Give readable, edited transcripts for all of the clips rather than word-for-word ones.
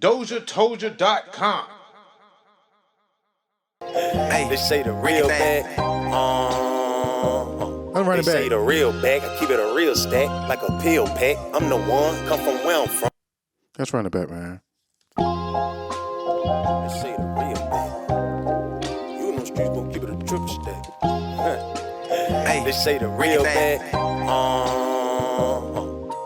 DozhaToldya.com. Hey, they say the real bag. I'm running they back. say the real bag. I keep it a real stack, like a pill pack. I'm the one, come from where I'm from. Let's run it back, man. They say the real bag. You in them streets gon' keep it a triple stack. Hey, they say the real bag.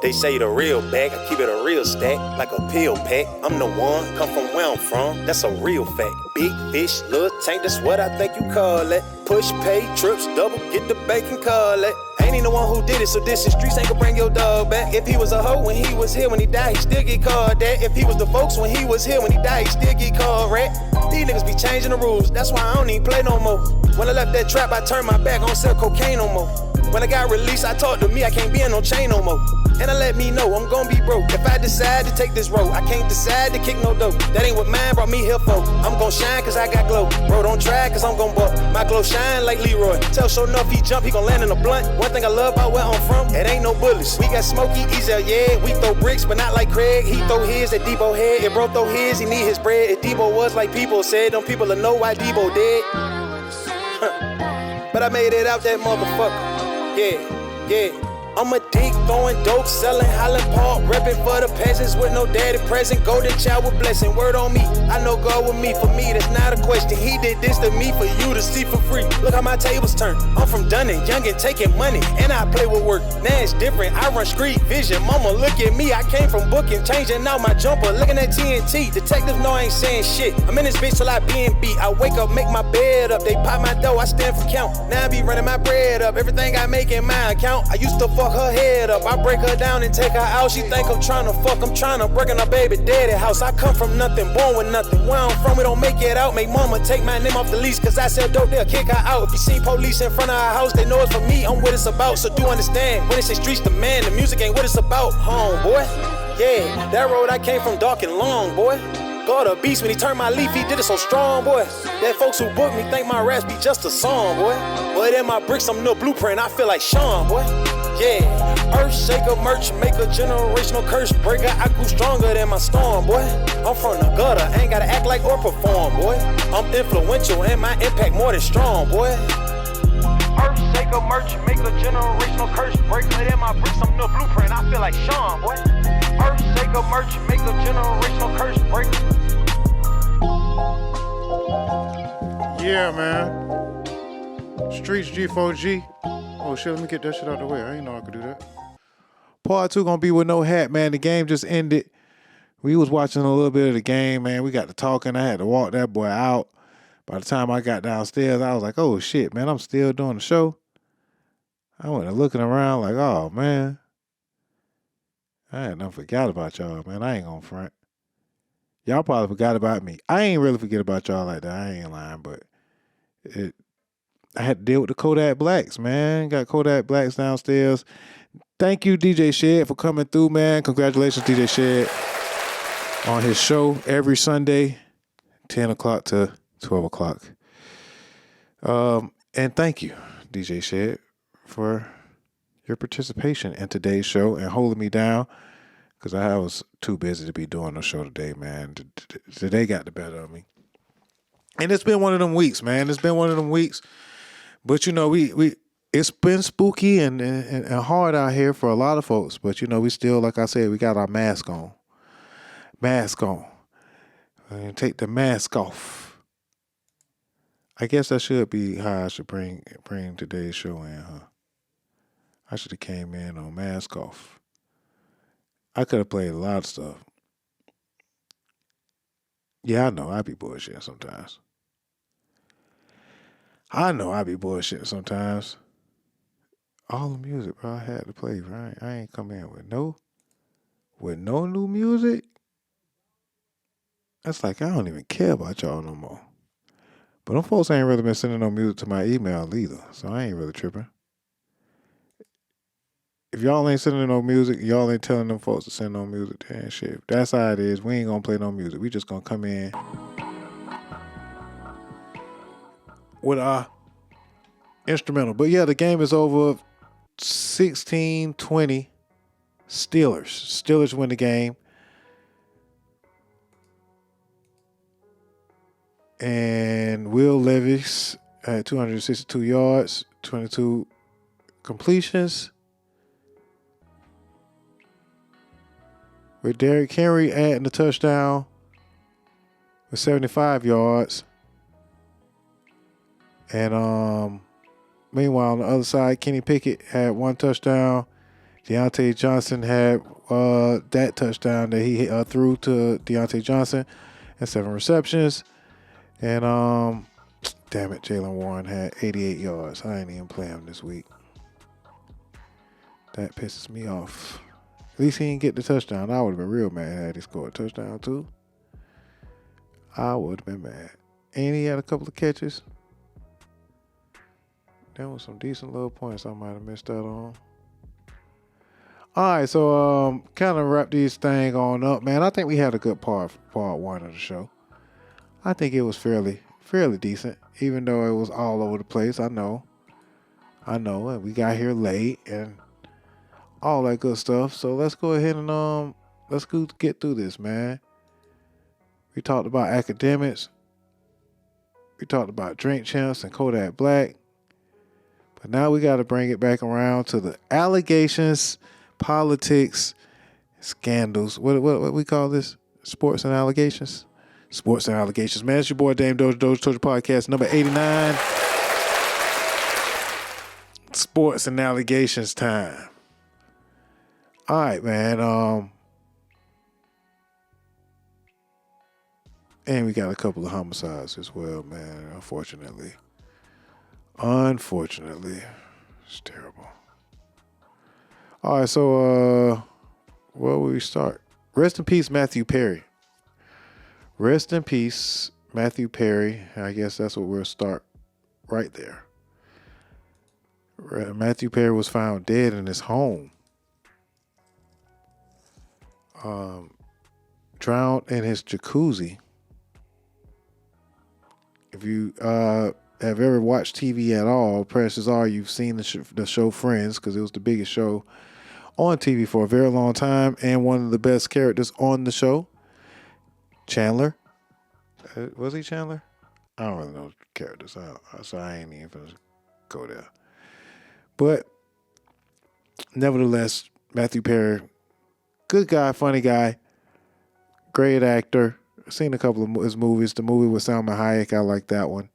They say the real bag, I keep it a real stack, like a pill pack. I'm the one, come from where I'm from, that's a real fact. Big fish, little tank, that's what I think you call it. Push, pay, trips, double, get the bacon, call it. Ain't even the one who did it, so this is streets ain't gonna bring your dog back. If he was a hoe when he was here, when he died, he still get called that. If he was the folks when he was here, when he died, he still get called rat. These niggas be changing the rules, that's why I don't even play no more. When I left that trap, I turned my back, I don't sell cocaine no more. When I got released, I talked to me, I can't be in no chain no more. And I let me know I'm gon' be broke if I decide to take this road. I can't decide to kick no dope. That ain't what mine brought me here for. I'm gon' shine cause I got glow. Bro, don't try cause I'm gon' buck. My glow shine like Leroy. Tell sure enough he jump, he gon' land in a blunt. One thing I love about where I'm from, it ain't no bullets. We got Smokey, Ezel, yeah. We throw bricks, but not like Craig. He throw his at Debo head. If bro throw his, he need his bread. If Debo was like people said, them people will know why Debo dead. But I made it out that motherfucker. Yeah. I'm a dick throwing dope, selling Highland Park, repping for the peasants with no daddy present. Golden child with blessing, word on me. I know God with me, for me that's not a question. He did this to me for you to see for free. Look how my tables turn. I'm from Dunning, young and taking money, and I play with work. Now it's different, I run street vision. Mama, look at me, I came from booking, changing out my jumper, looking at TNT. Detectives know I ain't saying shit. I'm in this bitch till I being beat. I wake up, make my bed up, they pop my dough, I stand for count. Now I be running my bread up, everything I make in my account. I used to fuck her head up, I break her down and take her out. She think I'm trying to fuck, I'm trying to break in her baby daddy house. I come from nothing, born with nothing. Where I'm from, we don't make it out. Make mama take my name off the leash, cause I sell dope, they'll kick her out. If you see police in front of our house, they know it's for me, I'm what it's about. So do understand, when they say streets demand, the music ain't what it's about. Homeboy, yeah, that road I came from dark and long, boy. God a beast when he turned my leaf, he did it so strong, boy. That folks who booked me think my raps be just a song, boy. But in my bricks, I'm no blueprint, I feel like Sean, boy. Yeah, earth shaker merch, make a generational curse breaker. I grew stronger than my storm, boy. I'm from the gutter, ain't gotta act like or perform, boy. I'm influential and my impact more than strong, boy. Earth shaker merch, make a generational curse breaker. In my bricks, I'm no blueprint, I feel like Sean, boy. Earth shaker merch, make a generational curse breaker. Yeah, man. Streets G4G. Oh shit, let me get that shit out the way. I didn't know I could do that. Part 2 gonna be with no hat, man. The game just ended. We was watching a little bit of the game, man. We got to talking. I had to walk that boy out. By the time I got downstairs, I was like, oh shit, man, I'm still doing the show. I went looking around like, oh man. I had done forgot about y'all, man. I ain't gonna front. Y'all probably forgot about me. I ain't really forget about y'all like that. I ain't lying, but I had to deal with the Kodak Blacks, man. Got Kodak Blacks downstairs. Thank you, DJ Shed, for coming through, man. Congratulations, DJ Shed, on his show every Sunday, 10 o'clock to 12 o'clock. And thank you, DJ Shed, for your participation in today's show and holding me down, because I was too busy to be doing the show today, man. Today got the better of me. And it's been one of them weeks, man. It's been one of them weeks. But, you know, we it's been spooky and hard out here for a lot of folks. But, you know, we still, like I said, we got our mask on. Mask on. And take the mask off. I guess that should be how I should bring today's show in, huh? I should have came in on mask off. I could have played a lot of stuff. Yeah, I know I be bullshitting sometimes. All the music, bro, I had to play, right? I ain't come in with no new music. That's like, I don't even care about y'all no more. But them folks ain't really been sending no music to my email either, so I ain't really tripping. If y'all ain't sending no music, y'all ain't telling them folks to send no music, then shit. If that's how it is, we ain't gonna play no music. We just gonna come in with our instrumental. But yeah, the game is over. 16-20 Steelers. Steelers win the game. And Will Levis had 262 yards, 22 completions. With Derrick Henry adding the touchdown with 75 yards. And meanwhile, on the other side, Kenny Pickett had 1 touchdown. Deontay Johnson had that touchdown that he threw to Deontay Johnson and 7 receptions. And damn it, Jaylen Warren had 88 yards. I ain't even play him this week. That pisses me off. At least he didn't get the touchdown. I would have been real mad had he scored a touchdown too. I would have been mad. And he had a couple of catches. There was some decent little points I might have missed out on. All right, so kind of wrap these thing on up, man. I think we had a good part 1 of the show. I think it was fairly decent, even though it was all over the place. I know, and we got here late and all that good stuff. So let's go ahead and let's go get through this, man. We talked about academics. We talked about Drink Champs and Kodak Black. But now we got to bring it back around to the allegations, politics, scandals. What we call this? Sports and allegations? Sports and allegations. Man, it's your boy Dame DozhaToldya Podcast, number 89. Sports and allegations time. All right, man. And we got a couple of homicides as well, man, unfortunately. It's terrible. All right, so where will we start? Rest in peace, Matthew Perry. Rest in peace, Matthew Perry. I guess that's what we'll start right there. Matthew Perry was found dead in his home. Drowned in his jacuzzi. If you have ever watched TV at all, chances are you've seen the show Friends, because it was the biggest show on TV for a very long time and one of the best characters on the show. Chandler. Was he Chandler? I don't really know the characters, so I ain't even gonna go there. But nevertheless, Matthew Perry, good guy, funny guy, great actor. I've seen a couple of his movies. The movie with Salma Hayek, I like that one.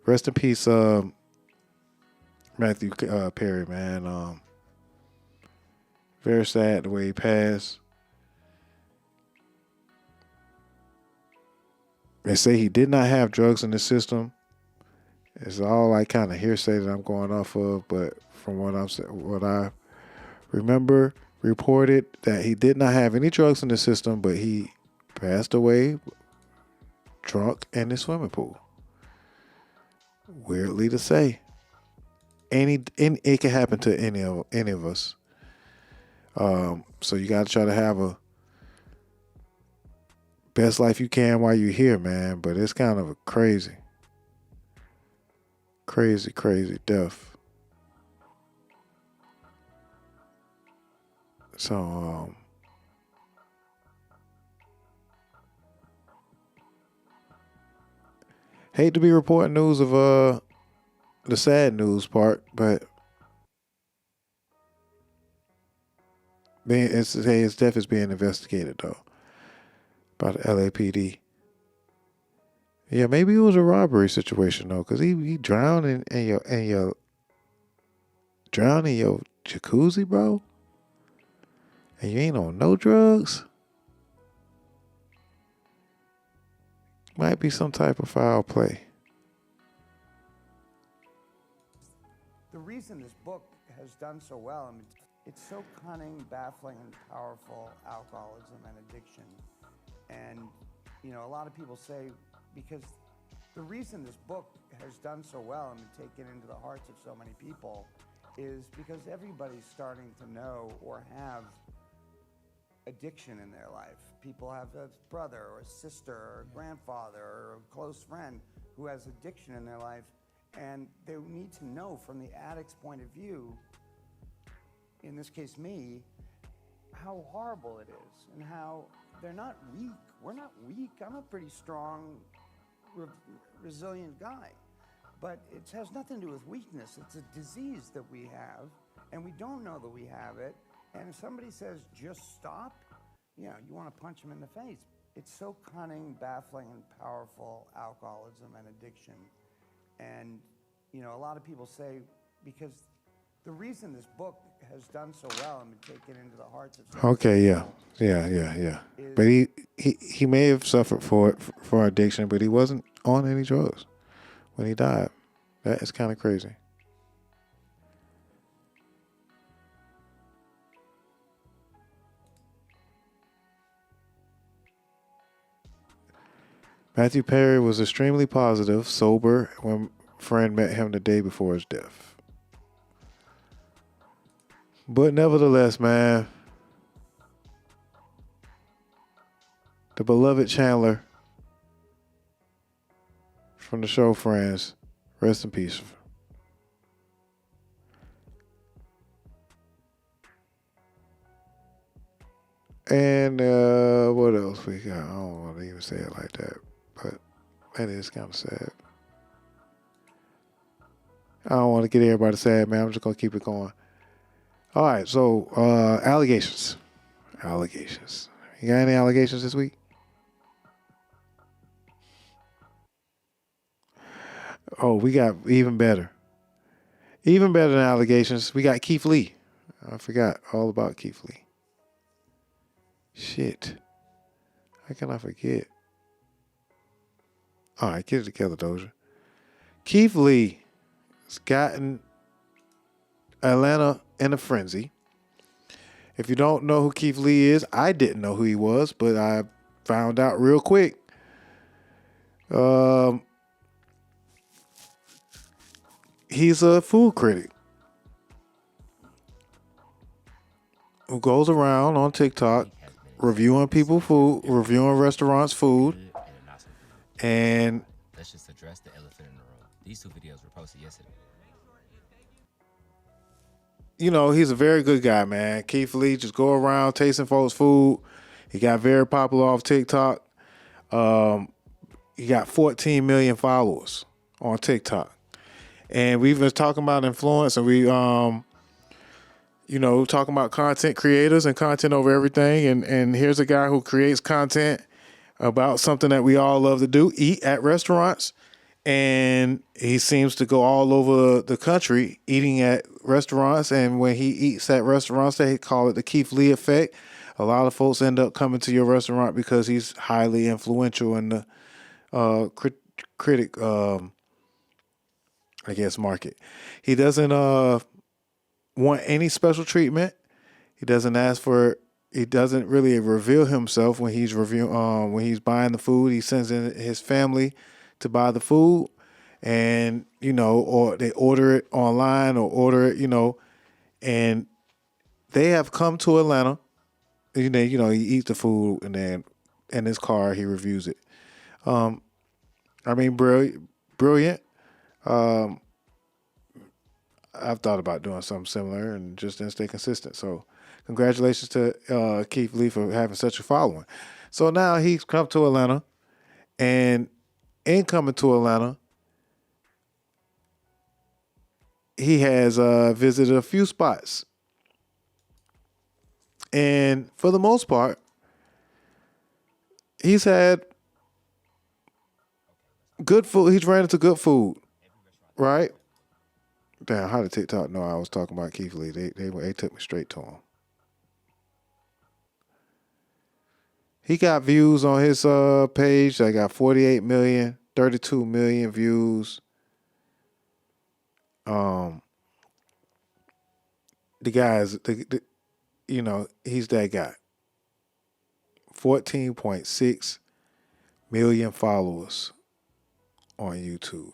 Rest in peace, Matthew Perry, man. Very sad the way he passed. They say he did not have drugs in the system. It's all like kind of hearsay that I'm going off of, but from what I remember, reported that he did not have any drugs in the system, but he passed away drunk in the swimming pool. Weirdly to say. It can happen to any of us. So you got to try to have a best life you can while you're here, man. But it's kind of a crazy death. So, hate to be reporting news of the sad news part, but his death is being investigated though by the LAPD. Yeah, maybe it was a robbery situation though, because he drowned in your jacuzzi, bro, and you ain't on no drugs. Might be some type of foul play. The reason this book has done so well, I mean, it's so cunning, baffling, and powerful, alcoholism and addiction. And, you know, a lot of people say, because the reason this book has done so well and taken into the hearts of so many people is because everybody's starting to know or have addiction in their life. People have a brother or a sister or a grandfather or a close friend who has addiction in their life, and they need to know from the addict's point of view, in this case me, how horrible it is and how they're not weak. We're not weak. I'm a pretty strong re- resilient guy. But it has nothing to do with weakness. It's a disease that we have, and we don't know that we have it. And if somebody says, just stop, you want to punch them in the face. It's so cunning, baffling, and powerful, alcoholism and addiction. And, a lot of people say, because the reason this book has done so well and been taken into the hearts of so many people Yeah. But he may have suffered for addiction, but he wasn't on any drugs when he died. That is kind of crazy. Matthew Perry was extremely positive, sober, when a friend met him the day before his death. But nevertheless, man, the beloved Chandler from the show Friends, rest in peace. And what else we got? I don't want to even say it like that, but that is kind of sad. I don't want to get everybody sad, man. I'm just going to keep it going. All right, so allegations. Allegations. You got any allegations this week? Oh, we got even better. Even better than allegations. We got Keith Lee. I forgot all about Keith Lee. Shit. How can I forget? All right, get it together, Doja. Keith Lee has gotten Atlanta in a frenzy. If you don't know who Keith Lee is, I didn't know who he was, but I found out real quick. He's a food critic who goes around on TikTok reviewing people food, reviewing restaurants' food, and let's just address the elephant in the room. These two videos were posted yesterday. He's a very good guy, man. Keith Lee just go around tasting folks' food. He got very popular off TikTok. He got 14 million followers on TikTok. And we've been talking about influence, and we, talking about content creators and content over everything. And here's a guy who creates content about something that we all love to do, eat at restaurants. And he seems to go all over the country eating at restaurants. And when he eats at restaurants, they call it the Keith Lee effect. A lot of folks end up coming to your restaurant because he's highly influential in the critic market. He doesn't want any special treatment. He doesn't really reveal himself when he's when he's buying the food. He sends in his family to buy the food, and or they order it online or order it, and they have come to Atlanta. He eats the food, and then in his car he reviews it. Brilliant. I've thought about doing something similar and just didn't stay consistent. So congratulations to Keith Lee for having such a following. So now he's come to Atlanta, and in coming to Atlanta, he has visited a few spots. And for the most part, he's had good food. He's ran into good food, right? Damn, how did TikTok know I was talking about Keith Lee? They took me straight to him. He got views on his page. I got 48 million, 32 million views. The guy's, he's that guy. 14.6 million followers on YouTube.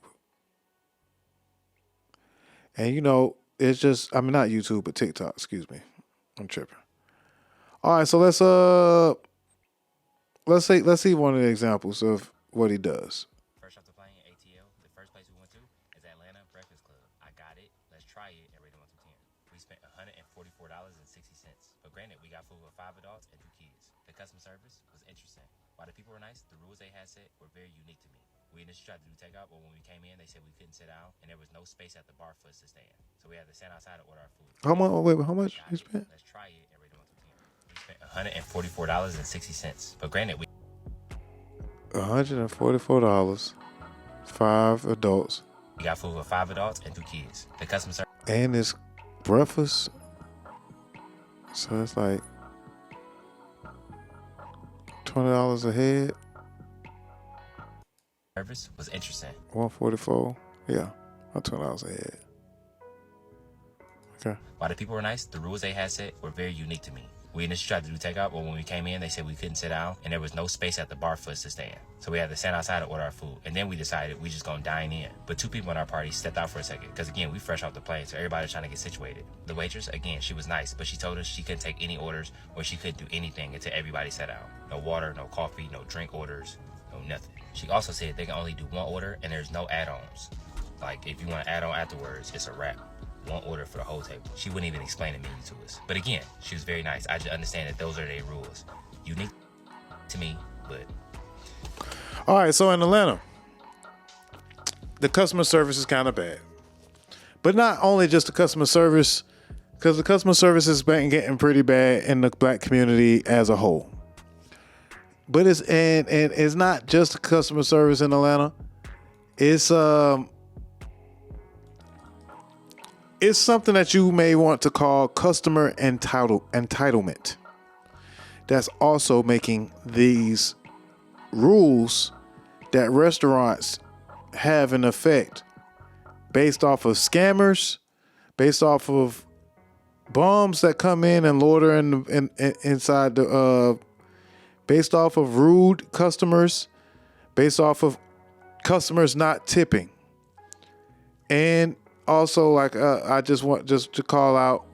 And it's just, not YouTube, but TikTok, excuse me. I'm tripping. All right, so let's see one of the examples of what he does. First off the plane, ATL, the first place we went to is Atlanta Breakfast Club. I got it, let's try it, and rate it 1 through 10. We spent $144.60. But granted, we got food with 5 adults and 2 kids. The customer service was interesting. While the people were nice, the rules they had set were very unique to me. We initially tried to do takeout, but when we came in, they said we couldn't sit down, and there was no space at the bar for us to stand. So we had to stand outside and order our food. How much? Wait, how much you spent? Let's try it and rate it 1 through 10. We spent $144.60. But granted, we $144, 5 adults. We got food for 5 adults and 2 kids. The customer service. And it's breakfast. So it's like $20 a head. Service was interesting. 144. Yeah. About $20 a head. Okay. While the people were nice, the rules they had set were very unique to me. We initially tried to do takeout, but when we came in, they said we couldn't sit down, and there was no space at the bar for us to stand. So we had to stand outside and order our food. And then we decided we just gonna dine in. But 2 people in our party stepped out for a second, because again, we fresh off the plane, so everybody was trying to get situated. The waitress, again, she was nice, but she told us she couldn't take any orders, or she couldn't do anything until everybody sat down. No water, no coffee, no drink orders, no nothing. She also said they can only do 1 order, and there's no add-ons. Like, if you want to add on afterwards, it's a wrap. 1 order for the whole table. She wouldn't even explain the menu to us. But again, she was very nice. I just understand that those are their rules. Unique to me, but... All right, so in Atlanta, the customer service is kind of bad. But not only just the customer service, because the customer service has been getting pretty bad in the black community as a whole. But it's not just the customer service in Atlanta. It's something that you may want to call customer entitlement. That's also making these rules that restaurants have an effect based off of scammers, based off of bums that come in and loiter inside the, based off of rude customers, based off of customers not tipping. And also, like, I just want to call out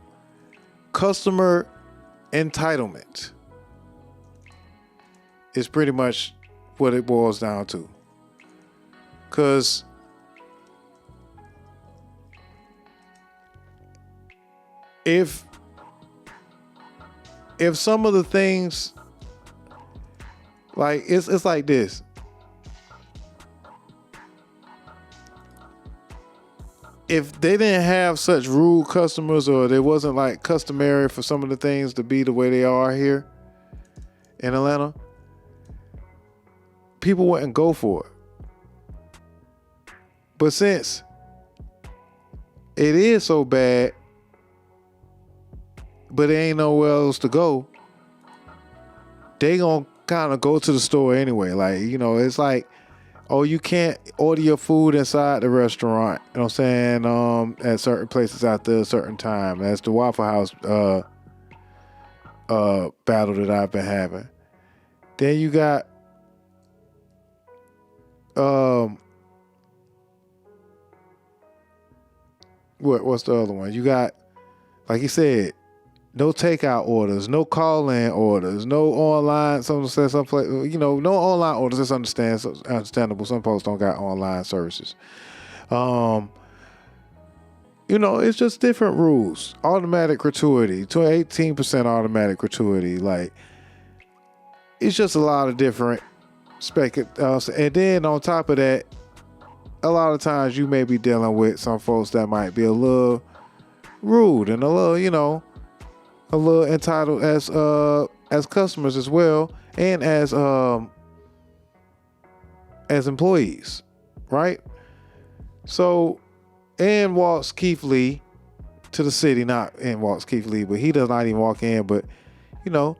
customer entitlement is pretty much what it boils down to. Because if some of the things, like, it's like this. If they didn't have such rude customers, or it wasn't like customary for some of the things to be the way they are here in Atlanta, people wouldn't go for it. But since it is so bad, but there ain't nowhere else to go, they gonna kind of go to the store anyway. Like, you know, it's like, oh, you can't order your food inside the restaurant, you know what I'm saying, at certain places after a certain time. That's the Waffle House battle that I've been having. Then you got what's the other one? You got, like you said, no takeout orders, no call-in orders, no online. Some place, you know, no online orders. It's understandable. Some folks don't got online services. You know, it's just different rules. Automatic gratuity, to 18% automatic gratuity. Like, it's just a lot of different and then on top of that, a lot of times you may be dealing with some folks that might be a little rude and a little, you know, a little entitled as customers as well, and as employees, right? So, in walks Keith Lee to the city. Not in walks Keith Lee, but he does not even walk in. But, you know,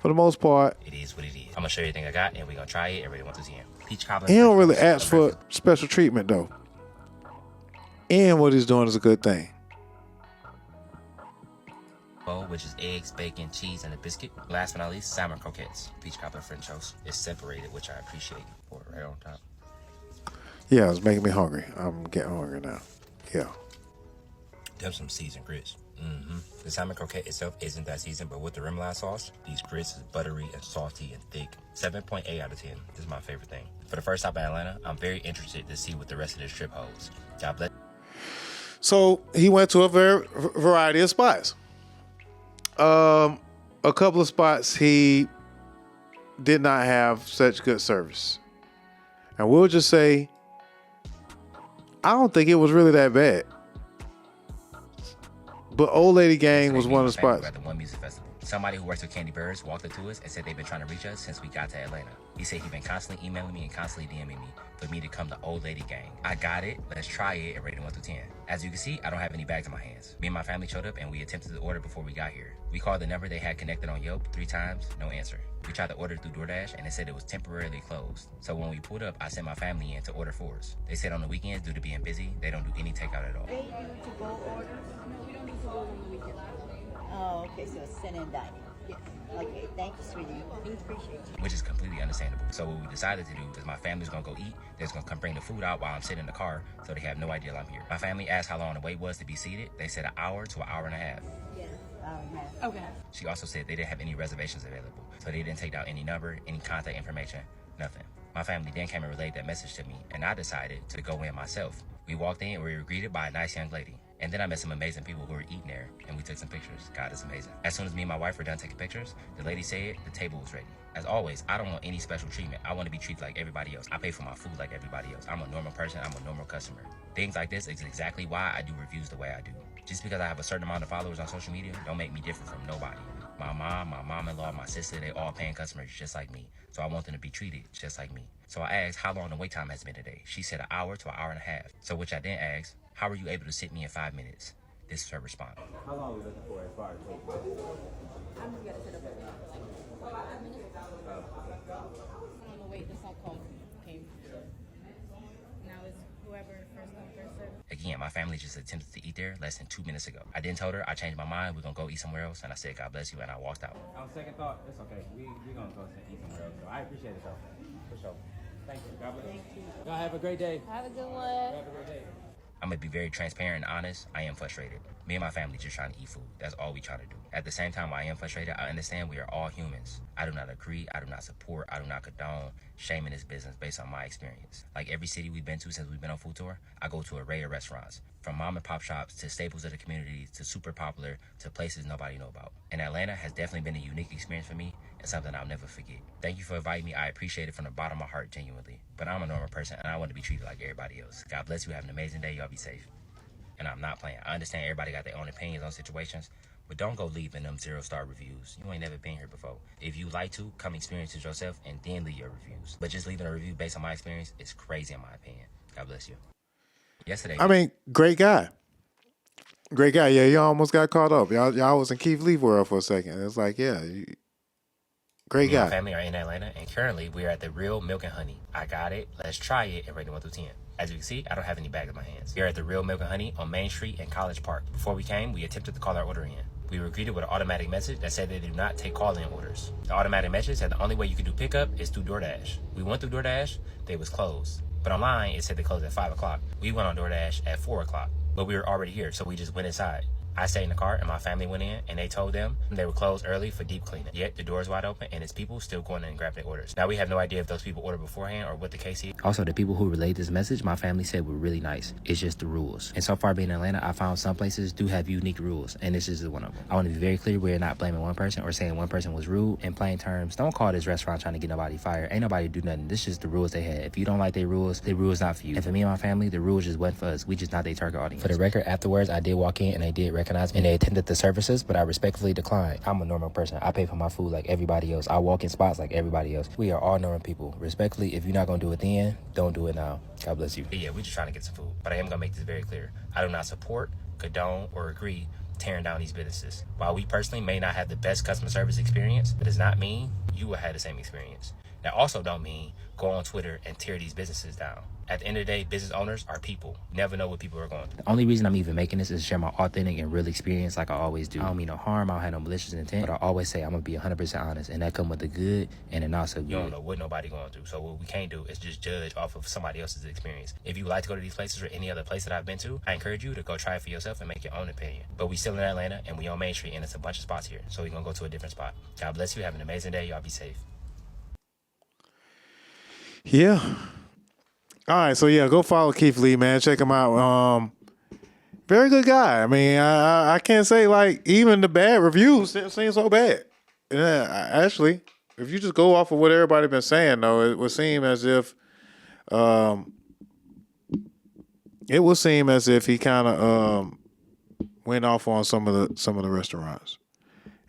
for the most part, it is what it is. I'm gonna show you everything I got, and we're gonna try it. Everybody wants to see him. Peach cobbler. He don't really ask for special treatment though, and what he's doing is a good thing. Which is eggs, bacon, cheese, and a biscuit. Last but not least, salmon croquettes. Peach cobbler French toast. It's separated, which I appreciate. Pour it right on top. Yeah, it's making me hungry. I'm getting hungry now. Yeah. Them some seasoned grits. The salmon croquette itself isn't that seasoned, but with the remoulade sauce, these grits is buttery and salty and thick. 7.8 out of 10. This is my favorite thing. For the first stop in Atlanta, I'm very interested to see what the rest of this trip holds. God bless. So he went to a variety of spots. A couple of spots he did not have such good service. And we'll just say, I don't think it was really that bad. But Old Lady Gang was one of the spots. At the one music festival. Somebody who works with Candy Birds walked up to us and said they've been trying to reach us since we got to Atlanta. He said he's been constantly emailing me and constantly DMing me for me to come to Old Lady Gang. I got it. Let's try it and rate it 1 through 10. As you can see, I don't have any bags in my hands. Me and my family showed up and we attempted to order before we got here. We called the number they had connected on Yelp 3 times, no answer. We tried to order through DoorDash and it said it was temporarily closed. So when we pulled up, I sent my family in to order for us. They said on the weekends, due to being busy, they don't do any takeout at all. They do to-go orders? No, we don't do to-go on the weekend. Oh, okay, so it's send-in dining. Yes. Okay, thank you, sweetie. We appreciate you. Which is completely understandable. So what we decided to do is my family's gonna go eat. They're just gonna come bring the food out while I'm sitting in the car, so they have no idea I'm here. My family asked how long the wait was to be seated. They said an hour to an hour and a half. Yes, hour and a half. Okay. She also said they didn't have any reservations available, so they didn't take down any number, any contact information, nothing. My family then came and relayed that message to me, and I decided to go in myself. We walked in and we were greeted by a nice young lady. And then I met some amazing people who were eating there, and we took some pictures. God is amazing. As soon as me and my wife were done taking pictures, the lady said the table was ready. As always, I don't want any special treatment. I want to be treated like everybody else. I pay for my food like everybody else. I'm a normal person. I'm a normal customer. Things like this is exactly why I do reviews the way I do. Just because I have a certain amount of followers on social media don't make me different from nobody. My mom, my mom-in-law, my sister, they all paying customers just like me. So I want them to be treated just like me. So I asked how long the wait time has been today. She said an hour to an hour and a half. So which I then asked, how were you able to sit me in 5 minutes? This is her response. How long are we looking for as far as wait? I'm just gonna sit up there. 5 minutes? On the wait, this all call came. Now it's whoever first come, first serve. Again, my family just attempted to eat there less than 2 minutes ago. I then told her I changed my mind. We're gonna go eat somewhere else, and I said God bless you, and I walked out. On second thought, it's okay. We're gonna go eat somewhere else. So I appreciate it though. For sure. Thank you. God bless. Thank you. Y'all have a great day. Have a good one. Have a great day. I'm gonna be very transparent and honest. I am frustrated. Me and my family just trying to eat food. That's all we trying to do. At the same time, I am frustrated. I understand we are all humans. I do not agree. I do not support. I do not condone shaming this business based on my experience. Like every city we've been to since we've been on food tour, I go to an array of restaurants. From mom and pop shops to staples of the community to super popular to places nobody know about. And Atlanta has definitely been a unique experience for me and something I'll never forget. Thank you for inviting me. I appreciate it from the bottom of my heart, genuinely. But I'm a normal person and I want to be treated like everybody else. God bless you. Have an amazing day. Y'all be safe. And I'm not playing. I understand everybody got their own opinions on situations, but don't go leaving them 0-star reviews. You ain't never been here before. If you like to, come experience it yourself and then leave your reviews. But just leaving a review based on my experience is crazy in my opinion. God bless you. Yesterday. I mean, great guy. Great guy. Yeah, y'all almost got caught up. Y'all was in Keith Lee world for a second. It's like, yeah, great guy. My family are in Atlanta, and currently we are at the Real Milk and Honey. I got it. Let's try it and rate it 1 through 10. As you can see, I don't have any bags in my hands. We are at the Real Milk and Honey on Main Street in College Park. Before we came, we attempted to call our order in. We were greeted with an automatic message that said they do not take call-in orders. The automatic message said the only way you can do pickup is through DoorDash. We went through DoorDash, they was closed. But online, it said they closed at 5 o'clock. We went on DoorDash at 4 o'clock. But we were already here, so we just went inside. I stayed in the car and my family went in and they told them they were closed early for deep cleaning. Yet the door's wide open and it's people still going in and grabbing their orders. Now we have no idea if those people ordered beforehand or what the case is. Also, the people who relayed this message, my family said were really nice. It's just the rules. And so far being in Atlanta, I found some places do have unique rules and this is one of them. I want to be very clear, we're not blaming one person or saying one person was rude. In plain terms, don't call this restaurant trying to get nobody fired. Ain't nobody do nothing. This is just the rules they had. If you don't like their rules not for you. And for me and my family, the rules just went for us. We just not their target audience. For the record, afterwards, I did walk in and they did recognize me and they attended the services, but I respectfully declined. I'm a normal person. I pay for my food like everybody else. I walk in spots like everybody else. We are all normal people. Respectfully, if you're not gonna do it then, don't do it now. God bless you. Yeah, we're just trying to get some food. But I am gonna make this very clear. I do not support, condone, or agree tearing down these businesses. While we personally may not have the best customer service experience, that does not mean you will have the same experience. That also don't mean go on Twitter and tear these businesses down. At the end of the day, business owners are people. You never know what people are going through. The only reason I'm even making this is to share my authentic and real experience like I always do. I don't mean no harm, I don't have no malicious intent, but I always say I'm gonna be 100% honest, and that come with the good and the not so good. You don't know what nobody going through, so what we can't do is just judge off of somebody else's experience. If you like to go to these places or any other place that I've been to, I encourage you to go try it for yourself and make your own opinion. But we still in Atlanta, and we on Main Street, and it's a bunch of spots here, so we're gonna go to a different spot. God bless you, have an amazing day, y'all be safe. Yeah. All right, so yeah, go follow Keith Lee, man. Check him out. Very good guy. I mean, I can't say like even the bad reviews seem so bad. Yeah, actually, if you just go off of what everybody been saying, though, it would seem as if It would seem as if he kind of went off on some of the restaurants,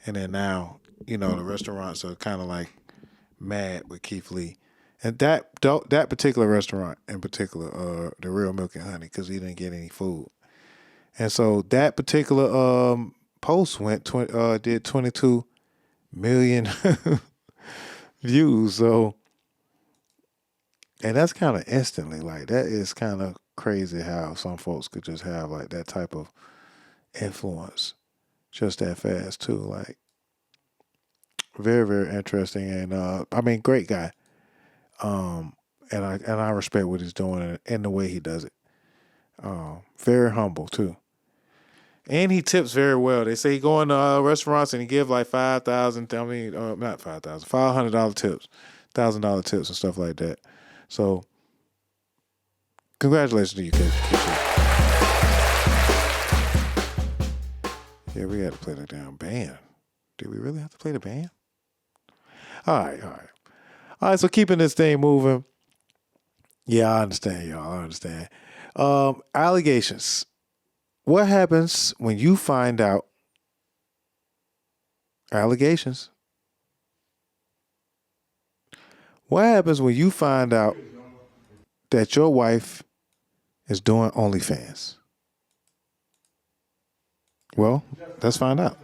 and then now the restaurants are kind of like mad with Keith Lee, and that particular restaurant in particular, the Real Milk and Honey, because he didn't get any food, and so that particular post did 22 million views. So, and that's kind of instantly, like, that is kind of crazy how some folks could just have like that type of influence just that fast too. Like, very, very interesting. And I mean, great guy. And I respect what he's doing and the way he does it. Very humble too. And he tips very well. They say he go into restaurants and he give like $5,000. I mean, not $5,000, $500 tips, $1,000 tips and stuff like that. So, congratulations to you, kid. Yeah, we had to play the damn band. Did we really have to play the band? All right. So keeping this thing moving. Yeah, I understand, y'all. I understand. Allegations. What happens when you find out allegations? What happens when you find out that your wife is doing OnlyFans? Well, let's find out.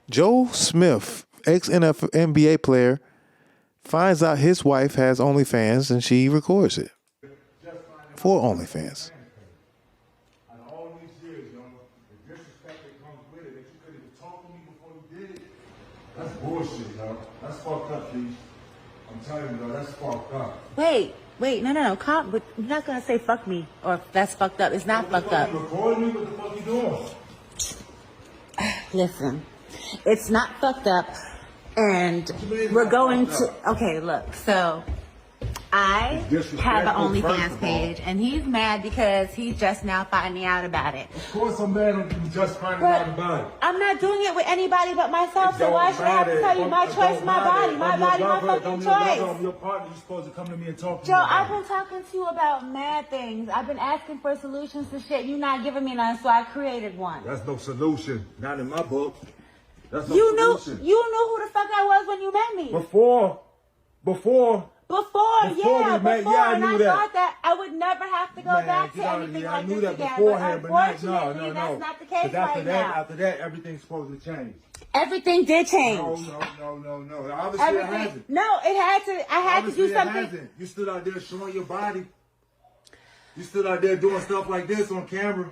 Joe Smith, ex-NBA player, finds out his wife has OnlyFans and she records it for OnlyFans. That's bullshit, yo. That's fucked up, Keith. I'm telling you, though, that's fucked up. Wait, no. Calm, but you're not gonna say fuck me or that's fucked up. It's not fucked up. You recording me? What the fuck you doing? Listen, it's not fucked up, and we're going to. Okay, look. So, I have an OnlyFans page, and he's mad because he's just now finding out about it. Of course, I'm mad I'm just finding out about it. I'm not doing it with anybody but myself, so why should I have to tell you my choice, my body, my fucking choice? I'm your partner. You're supposed to come to me and talk to me. Joe, I've been talking to you about mad things. I've been asking for solutions to shit. You're not giving me none, so I created one. That's no solution. Not in my book. That's no solution. You knew who the fuck I was when you met me. Before, I knew that. Thought that I would never have to go back to anything like this again. Beforehand, but unfortunately, that's not the case right now. After that, everything's supposed to change. Everything did change. No. Obviously, it hasn't. No, it had to. I had to do something. Hasn't. You stood out there showing your body. You stood out there doing stuff like this on camera.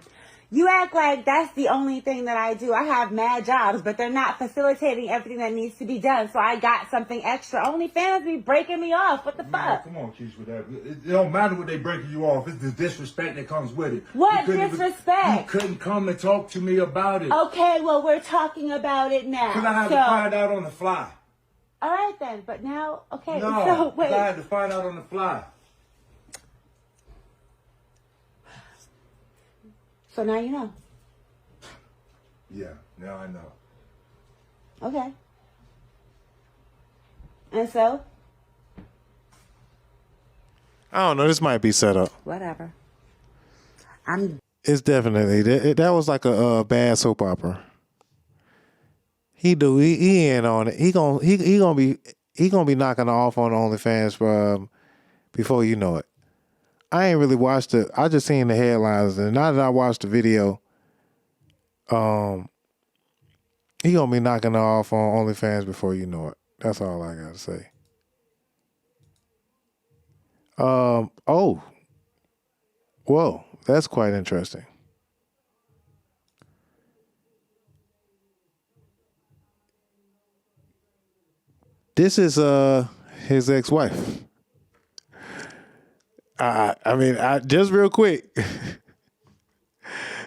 You act like that's the only thing that I do. I have mad jobs, but they're not facilitating everything that needs to be done. So I got something extra. OnlyFans be breaking me off. What the fuck? Come on, Keith, with that. It don't matter what they breaking you off. It's the disrespect that comes with it. What disrespect? You couldn't come and talk to me about it. Okay, well, we're talking about it now. Because I had to find out on the fly. All right, then. But now, okay. No, so, wait. I had to find out on the fly. So now you know. Yeah, now I know. Okay. And so? I don't know. This might be set up. Whatever. It's definitely that was like a bad soap opera. He in on it. He gonna be knocking off on OnlyFans before you know it. I ain't really watched it. I just seen the headlines, and now that I watched the video, he gonna be knocking off on OnlyFans before you know it. That's all I gotta say. Whoa, that's quite interesting. This is his ex-wife. I mean, just real quick,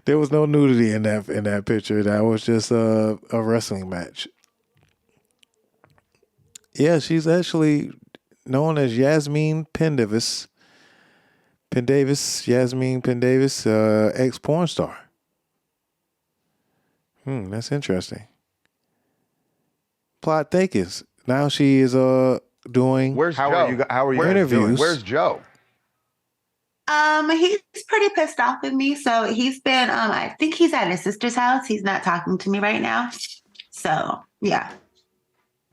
there was no nudity in that picture. That was just a wrestling match. Yeah, she's actually known as Yasmin Pendavis. Yasmin Pendavis, ex-porn star. That's interesting. Plot thickens. Now she is doing Where's Joe? How are you guys interviews. doing? Where's Joe? He's pretty pissed off with me. So he's been, I think he's at his sister's house. He's not talking to me right now. So, yeah.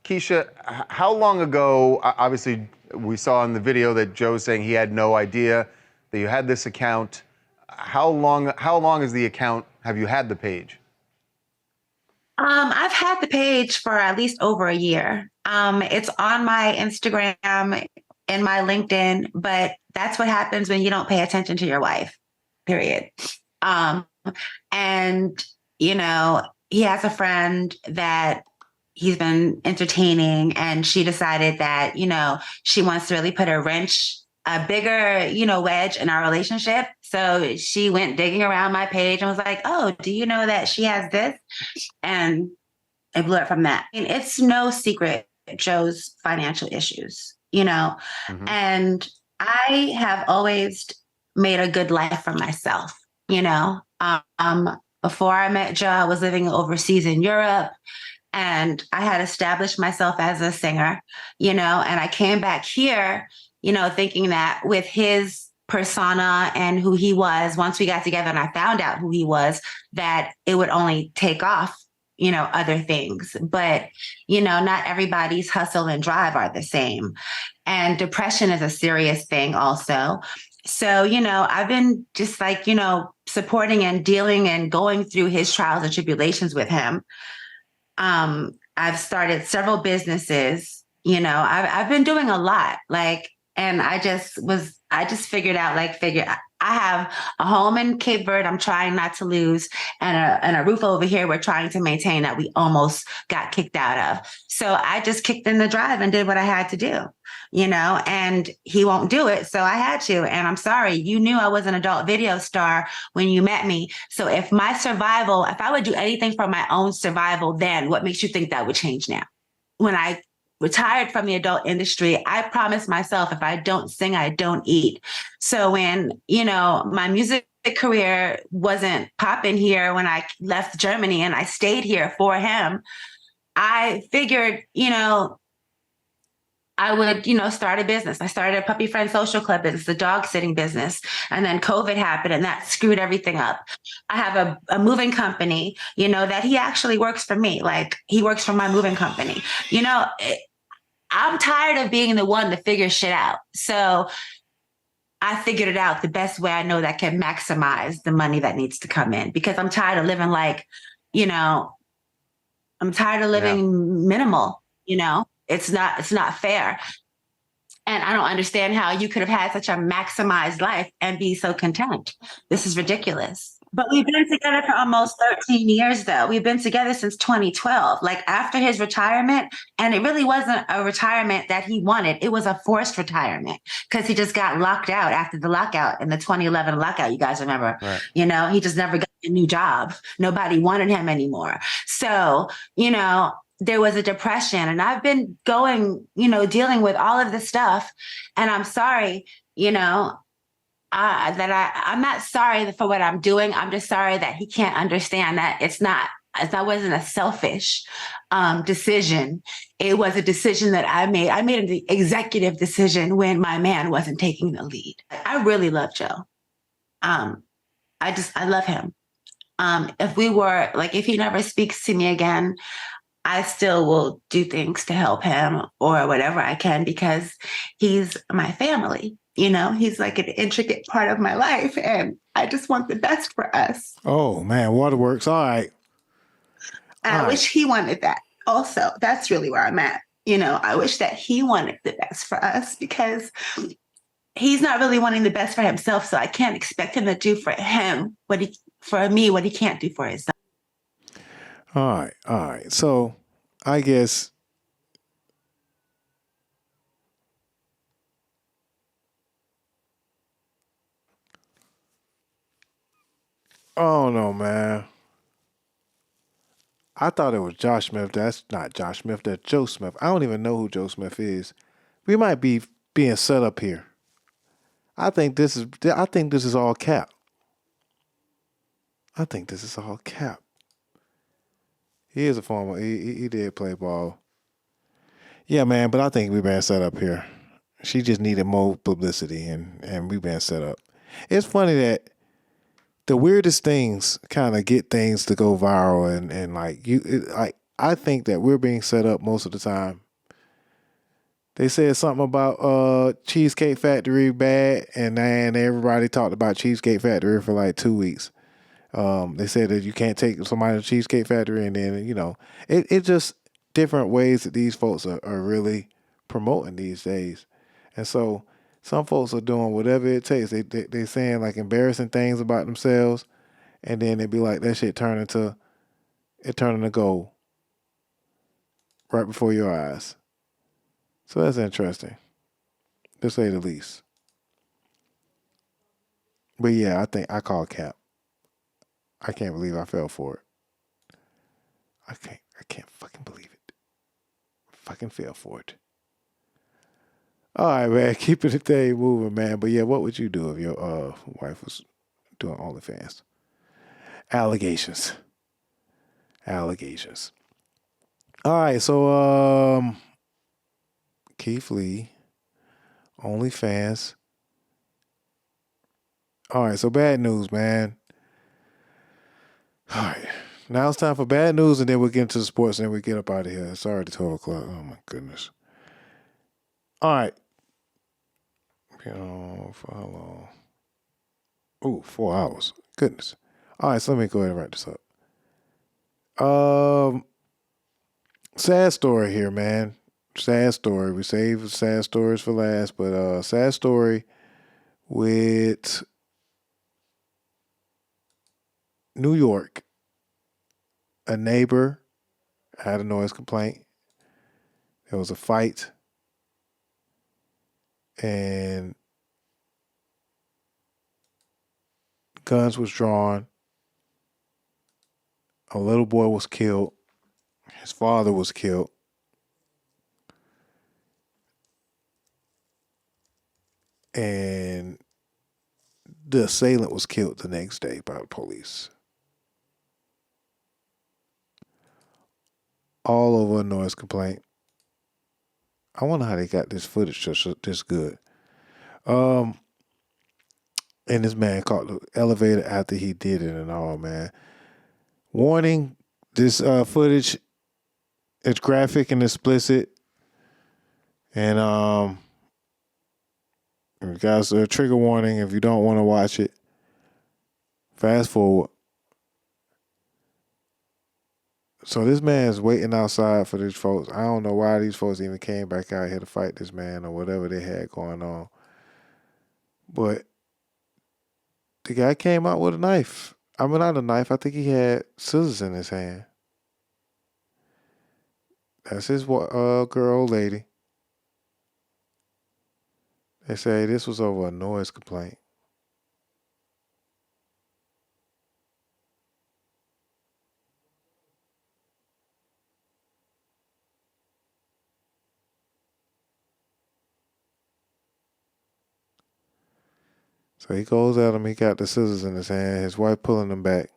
Keisha, how long ago, obviously we saw in the video that Joe's saying he had no idea that you had this account. How long is the account, have you had the page? I've had the page for at least over a year. It's on my Instagram and my LinkedIn, but that's what happens when you don't pay attention to your wife, period. And, you know, he has a friend that he's been entertaining, and she decided that, you know, she wants to really put a bigger, you know, wedge in our relationship. So she went digging around my page and was like, oh, do you know that she has this? And it blew up from that. I mean, it's no secret Joe's financial issues, you know, and I have always made a good life for myself, you know. Before I met Joe, I was living overseas in Europe, and I had established myself as a singer, you know, and I came back here, you know, thinking that with his persona and who he was, once we got together and I found out who he was, that it would only take off, you know, other things. But, you know, not everybody's hustle and drive are the same. And depression is a serious thing also. So, you know, I've been just like, you know, supporting and dealing and going through his trials and tribulations with him. I've started several businesses, you know, I've been doing a lot, like, and I just figured out, I have a home in Cape Verde I'm trying not to lose, and a roof over here we're trying to maintain that we almost got kicked out of. So I just kicked in the drive and did what I had to do, you know, and he won't do it. So I had to, and I'm sorry, you knew I was an adult video star when you met me. So if I would do anything for my own survival, then what makes you think that would change now? When I retired from the adult industry, I promised myself, if I don't sing, I don't eat. So when, you know, my music career wasn't popping here when I left Germany and I stayed here for him, I figured, you know, I would, you know, start a business. I started a puppy friend social club business, a dog sitting business. And then COVID happened and that screwed everything up. I have a moving company, you know, that he actually works for me. Like, he works for my moving company. You know, I'm tired of being the one to figure shit out. So I figured it out the best way I know that can maximize the money that needs to come in, because I'm tired of living like, you know, I'm tired of living minimal, you know, it's not fair. And I don't understand how you could have had such a maximized life and be so content. This is ridiculous. But we've been together for almost 13 years, though. We've been together since 2012, like after his retirement. And it really wasn't a retirement that he wanted. It was a forced retirement because he just got locked out after the lockout in the 2011 lockout. You guys remember, right? You know, he just never got a new job. Nobody wanted him anymore. So, you know, there was a depression, and I've been going, you know, dealing with all of this stuff. And I'm sorry, you know, I'm not sorry for what I'm doing. I'm just sorry that he can't understand that that wasn't a selfish decision. It was a decision that I made. I made an executive decision when my man wasn't taking the lead. I really love Joe. I love him. If he never speaks to me again, I still will do things to help him or whatever I can, because he's my family. You know, he's like an intricate part of my life, and I just want the best for us. Oh, man, waterworks. All right. I wish he wanted that also. That's really where I'm at. You know, I wish that he wanted the best for us, because he's not really wanting the best for himself. So I can't expect him to do for me what he can't do for himself. All right. So I guess oh no, man. I thought it was Josh Smith. That's not Josh Smith. That's Joe Smith. I don't even know who Joe Smith is. We might be being set up here. I think this is all cap. I think this is all cap. He is a former. He did play ball. Yeah, man, but I think we've been set up here. She just needed more publicity, and we've been set up. It's funny that the weirdest things kind of get things to go viral, and I think that we're being set up most of the time. They said something about Cheesecake Factory bad, and then everybody talked about Cheesecake Factory for like 2 weeks. They said that you can't take somebody to Cheesecake Factory, and then, it just different ways that these folks are really promoting these days. And so some folks are doing whatever it takes. They saying like embarrassing things about themselves, and then they be like, that shit turning to gold right before your eyes. So that's interesting, to say the least. But yeah, I think I call cap. I can't believe I fell for it. I can't fucking believe it. Fucking fell for it. All right, man. Keeping the thing moving, man. But yeah, what would you do if your wife was doing OnlyFans? Allegations. All right, so Keith Lee, OnlyFans. All right, so bad news, man. All right, now it's time for bad news, and then we'll get into the sports, and then we get up out of here. It's already 12 o'clock. Oh, my goodness. All right. For how long? Ooh, 4 hours. Goodness. All right, so let me go ahead and wrap this up. Sad story here, man. Sad story. We save sad stories for last, but sad story with New York. A neighbor had a noise complaint. There was a fight, and guns was drawn. A little boy was killed. His father was killed. And the assailant was killed the next day by the police. All over a noise complaint. I wonder how they got this footage just this good. And this man caught the elevator after he did it and all, man. Warning, this footage is graphic and explicit. And guys, a trigger warning if you don't want to watch it. Fast forward. So this man is waiting outside for these folks. I don't know why these folks even came back out here to fight this man or whatever they had going on. But the guy came out with a knife. I mean, not a knife. I think he had scissors in his hand. That's his girl, old lady. They say this was over a noise complaint. So he goes at him. He got the scissors in his hand. His wife pulling him back.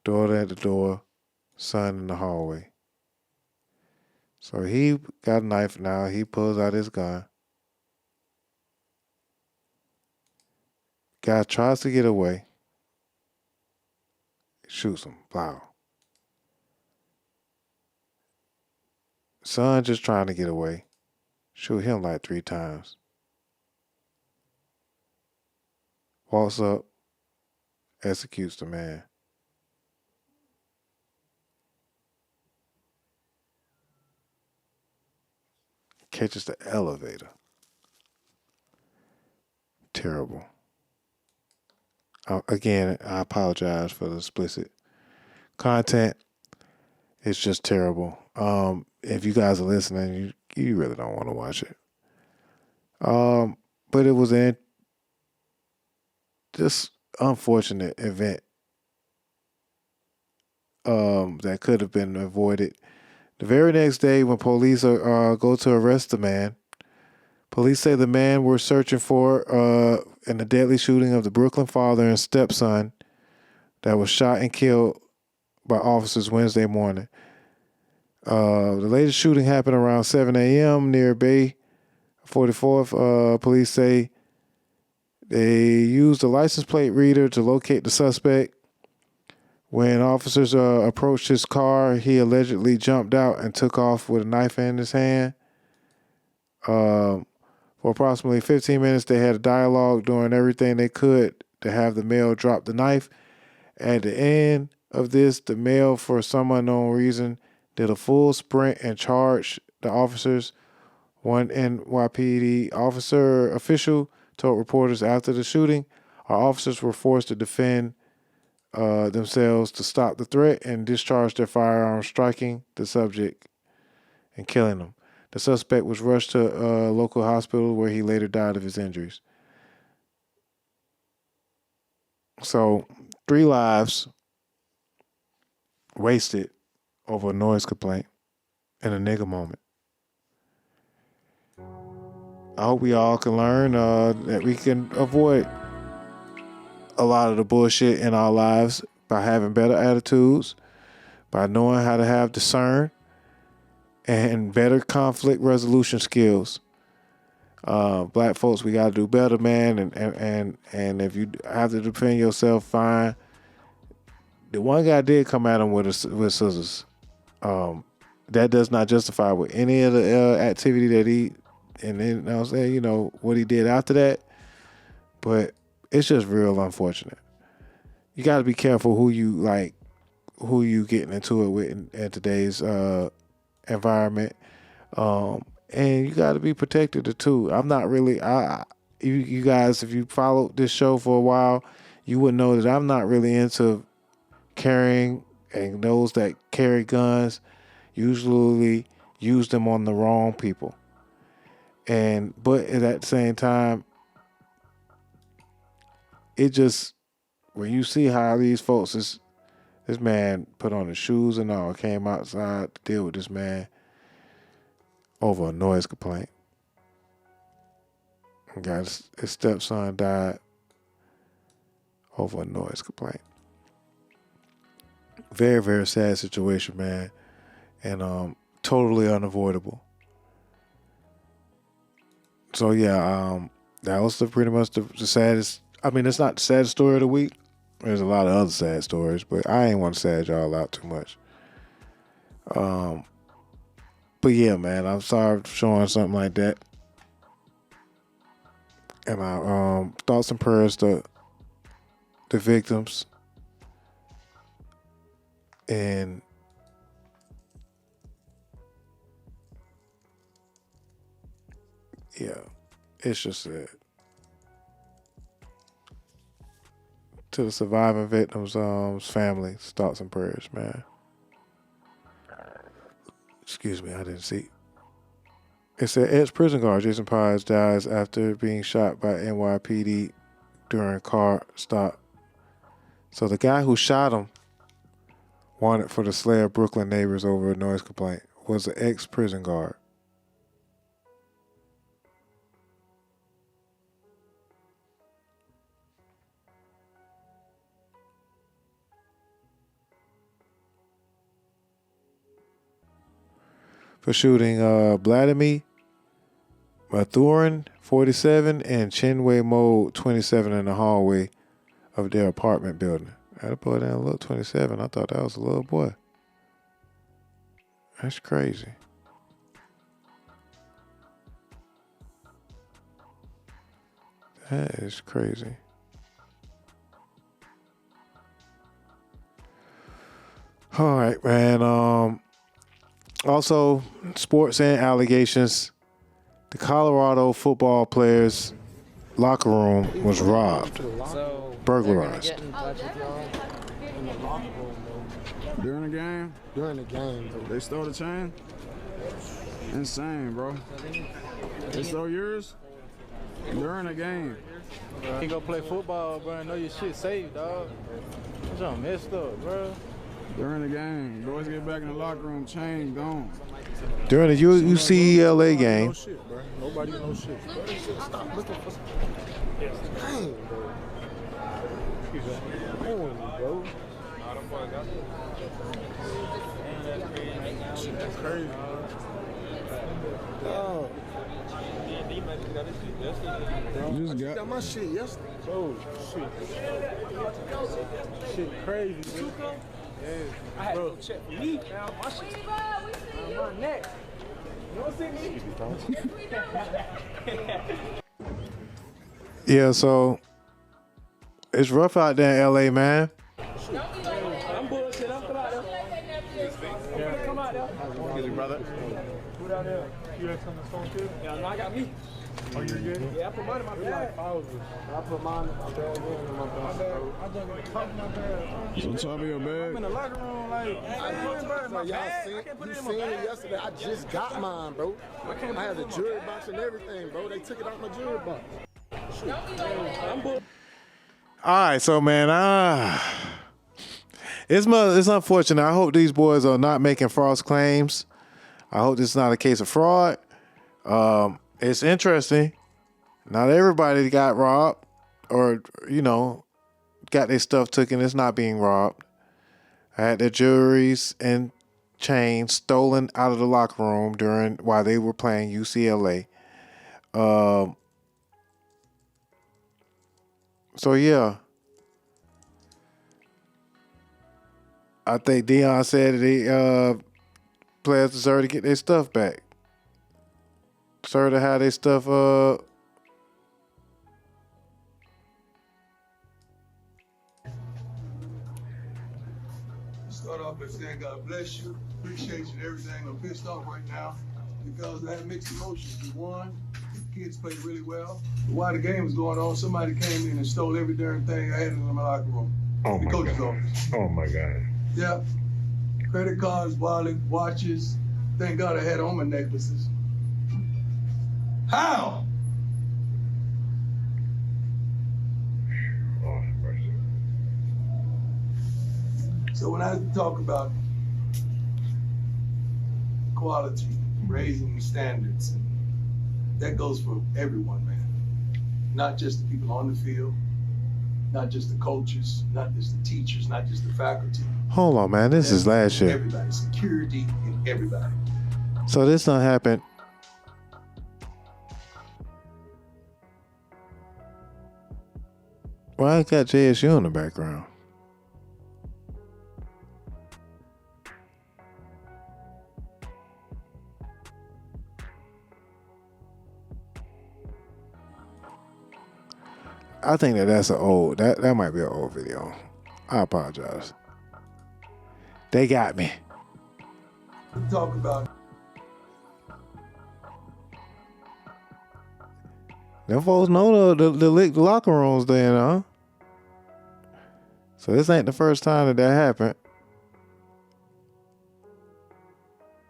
Daughter at the door. Son in the hallway. So he got a knife now. He pulls out his gun. Guy tries to get away. Shoots him. Wow. Son just trying to get away. Shoot him like 3 times. Walks up. Executes the man. Catches the elevator. Terrible. Again, I apologize for the explicit content. It's just terrible. If you guys are listening, you really don't want to watch it. But it was an just unfortunate event that could have been avoided. The very next day, when police go to arrest the man, police say the man we're searching for in the deadly shooting of the Brooklyn father and stepson that was shot and killed by officers Wednesday morning. The latest shooting happened around 7 a.m. near Bay 44th. Police say they used a license plate reader to locate the suspect. When officers approached his car, he allegedly jumped out and took off with a knife in his hand. For approximately 15 minutes, they had a dialogue, doing everything they could to have the male drop the knife. At the end of this, the male, for some unknown reason, did a full sprint and charged the officers. One NYPD official told reporters after the shooting, our officers were forced to defend themselves to stop the threat and discharge their firearms, striking the subject and killing him. The suspect was rushed to a local hospital where he later died of his injuries. So, 3 lives wasted over a noise complaint in a nigga moment. I hope we all can learn that we can avoid a lot of the bullshit in our lives by having better attitudes, by knowing how to have discern and better conflict resolution skills. Black folks, we gotta do better, man. And if you have to defend yourself, fine. The one guy did come at him with scissors. That does not justify with any of the activity that he, and then I was saying, you know, what he did after that. But it's just real unfortunate. You got to be careful who you getting into it with in today's environment, and you got to be protected too. I'm not really. You guys, if you followed this show for a while, you would know that I'm not really into carrying, and those that carry guns usually use them on the wrong people. But at the same time, it just, when you see how these folks, this man put on his shoes and all, came outside to deal with this man over a noise complaint. And got his stepson died over a noise complaint. Very, very sad situation, man. And totally unavoidable. So yeah, that was pretty much the saddest. I mean, it's not the saddest story of the week. There's a lot of other sad stories, but I ain't want to sad y'all out too much. But yeah, man, I'm sorry for showing something like that. And my thoughts and prayers to the victims. And yeah, it's just sad. To the surviving victims' family, thoughts and prayers, man. Excuse me, I didn't see. It said ex-prison guard Jason Pies dies after being shot by NYPD during a car stop. So the guy who shot him, wanted for the slay of Brooklyn neighbors over a noise complaint, was an ex-prison guard. For shooting Vladimir Mathurin, 47, and Chinwei Mo, 27, in the hallway of their apartment building. That boy down look 27. I thought that was a little boy. That's crazy. That is crazy. All right, man. Also, sports and allegations. The Colorado football players' locker room was robbed, burglarized. During the game? During the game. They stole the chain? Insane, bro. They stole yours? During the game. You go play football, bro, and know your shit safe, dog. That's all messed up, bro. During the game. Boys get back in the locker room, chain gone. During the UCLA game. No shit, bro. Nobody knows shit, bro. Stop looking for some. Dang, bro. Excuse me, bro. Shit, that's crazy. Oh. You just Got my shit yesterday. Oh, shit. Shit crazy, dude. Yeah. I had to go check for me. Now, my shit. My neck. You don't see me? Yeah, so it's rough out there in LA, man. I'm bullshit. I'm come out there. Yeah. Come out there. Excuse me, brother. Who down there? You have something to phone too? Yeah, no, I got me. Oh, you're good? Yeah, I put mine in my bag. I put mine in my bag. I dug in the top of my bag. So top of your bag? I'm in the locker room, like, I can't put it in my bag. I can't put it in my bag. Yesterday, I just got mine, bro. I had the jewelry box and everything, bro. They took it out my jewelry box. I'm bull. All right, so man, it's unfortunate. I hope these boys are not making false claims. I hope this is not a case of fraud. It's interesting. Not everybody got robbed or, got their stuff taken. It's not being robbed. I had their jewelries and chains stolen out of the locker room while they were playing UCLA. So yeah. I think Dion said the players deserve to get their stuff back. Deserve to have their stuff Start off by saying God bless you. Appreciate you and everything. I'm pissed off right now because I had mixed emotions. We won. The kids played really well. While the game was going on, somebody came in and stole every darn thing I had in my locker room. Oh the my coach's God. office. Oh my God. Yeah. Credit cards, wallet, watches. Thank God I had on my necklaces. How? Oh, mercy. So when I talk about quality, raising standards, that goes for everyone, man. Not just the people on the field, not just the coaches, not just the teachers, not just the faculty. Hold on, man. This is last year. Everybody, security and everybody. So this done happened. Why I got JSU in the background? I think that's that might be an old video. I apologize. They got me. Talk about Them folks know the locker rooms then, huh? So this ain't the first time that happened.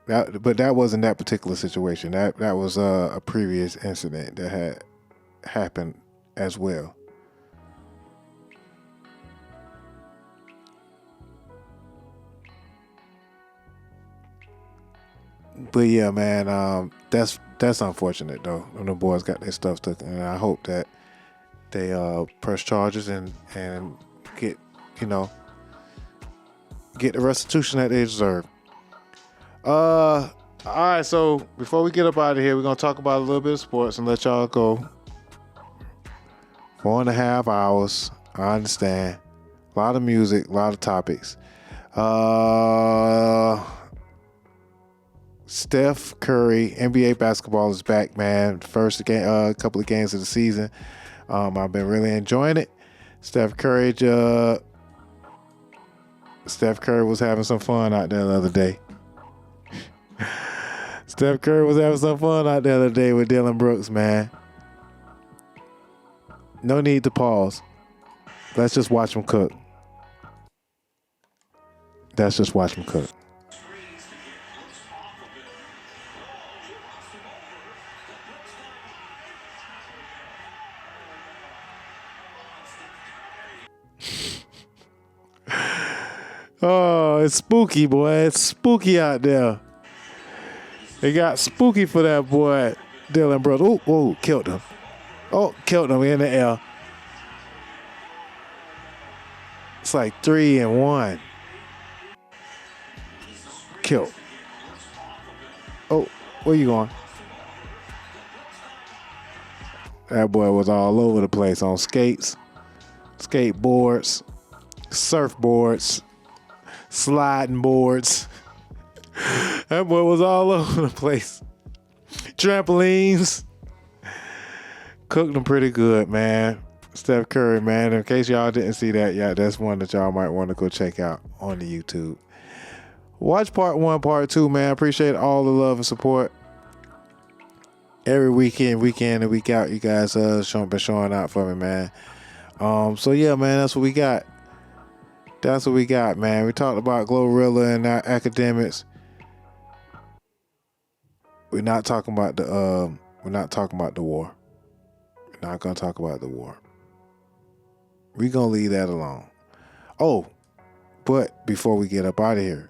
But that wasn't that particular situation. That was a previous incident that had happened as well. But yeah, man, that's unfortunate though. When the boys got their stuff taken, and I hope that they press charges and get the restitution that they deserve. All right, so before we get up out of here, we're gonna talk about a little bit of sports and let y'all go. 4.5 hours. I understand. A lot of music, a lot of topics. Steph Curry, NBA basketball is back, man. First couple of games of the season. I've been really enjoying it. Steph Curry was having some fun out there the other day. Steph Curry was having some fun out there the other day with Dillon Brooks, man. No need to pause. Let's just watch him cook. Let's just watch him cook. Oh, it's spooky, boy. It's spooky out there. It got spooky for that boy, Dillon Brooks. Oh, killed him. Oh, killed him in the air. It's like 3-1. Killed. Oh, where you going? That boy was all over the place on skates, skateboards, surfboards, sliding boards. That boy was all over the place. Trampolines. Cooked them pretty good, man. Steph Curry, man. In case y'all didn't see that yet, that's one that y'all might want to go check out on the YouTube. Watch part 1, part 2, man. Appreciate all the love and support. Every week and week out, you guys been showing out for me, man. So yeah, man, that's what we got. That's what we got, man. We talked about Glorilla and our academics. We're not talking about the war. We're not gonna talk about the war. We're gonna leave that alone. Oh, but before we get up out of here.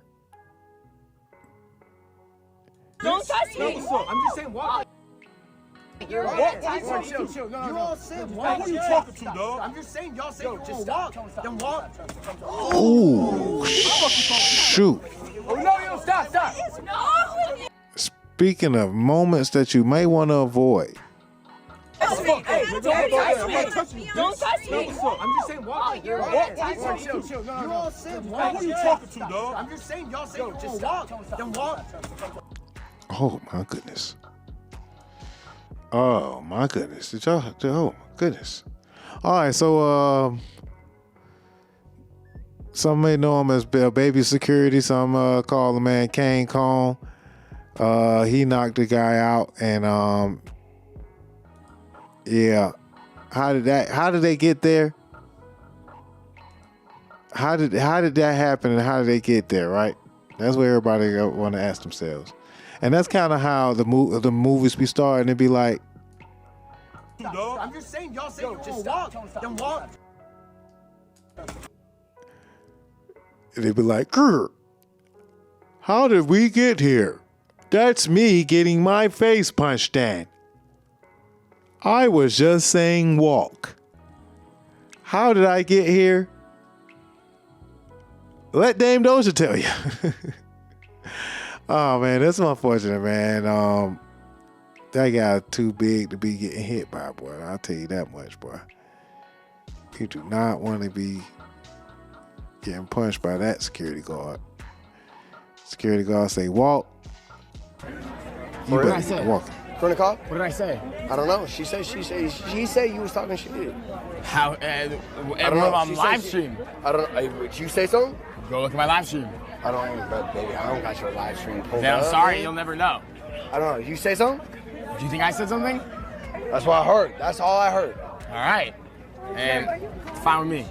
Don't touch me. I'm just saying walk. You're right. Chill. No. You all said walk. Who are you talking to, dog? I'm just saying y'all said just walk. Then walk. Ooh, shoot. Oh no, yo, stop. Speaking of moments that you may want to avoid. Don't touch me. Don't touch me. I'm just saying walk. You're right. Chill. No. You all said walk. Who are you talking to, dog? I'm just saying y'all said just walk. Then walk. Oh my goodness. Oh my goodness. Oh my goodness. All right, so some may know him as Baby Security. Some call the man Kang Kong. He knocked the guy out, and yeah. How did they get there? How did that happen, and how did they get there, right? That's what everybody want to ask themselves. And that's kind of how the movies be starting. It'd be like, I'm just saying y'all say just walk. Then walk. they'd be like, Grr, how did we get here? That's me getting my face punched in. I was just saying walk. How did I get here? Let Dame Doja tell you. Oh man, that's unfortunate, man. That guy too big to be getting hit by, boy. I'll tell you that much, boy. You do not want to be getting punched by that security guard. Security guard say walk. You better walk. From the car? What did I say? I don't know. She said you was talking shit. How? I don't know. On live stream. I don't know. Did you say something? Go look at my live stream. I don't, baby. I don't got your live stream pulled Then up. I'm sorry, you'll never know. I don't know. You say something? Do you think I said something? That's what I heard. That's all I heard. All right. And it's fine with me.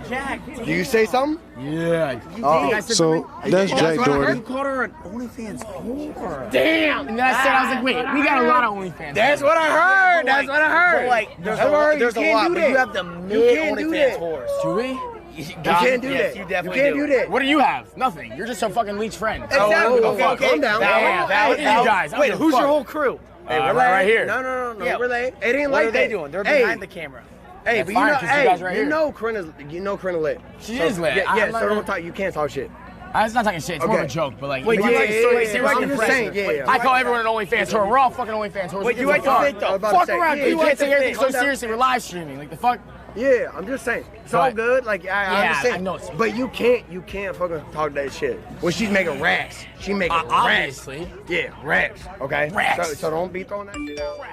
Jack. Do you say something? Yeah. So that's Jack Doherty. You called her an OnlyFans whore. Damn. And then I was like, wait, we got a lot of OnlyFans. That's what I heard. That's what I heard. But like, there's a lot, but you have the mid OnlyFans whores. Do we? You can't do that. You can't do that. What do you have? Nothing. You're just a fucking leech friend. Exactly. Okay, calm down. Damn. Look at you guys. Wait, who's your whole crew? Hey, right here. No. Yeah. Relay. It ain't What like are they doing? They're behind the camera. Hey, but you know Corinna lit. She is lit. Yeah, so don't talk. You can't talk shit. It's not talking shit. It's more of a joke, but like, wait, I'm just saying, yeah. I call everyone an OnlyFans whore. We're all fucking OnlyFans whores. Wait, you like to think though? Fuck around. You can't take everything so seriously. We're live streaming. Like the fuck. Yeah, I'm just saying. It's all good. Like I understand. I know. But you can't fucking talk that shit. Well, she's making racks. She making racks. Obviously. Yeah, racks. Okay. Racks. So don't be throwing that shit out.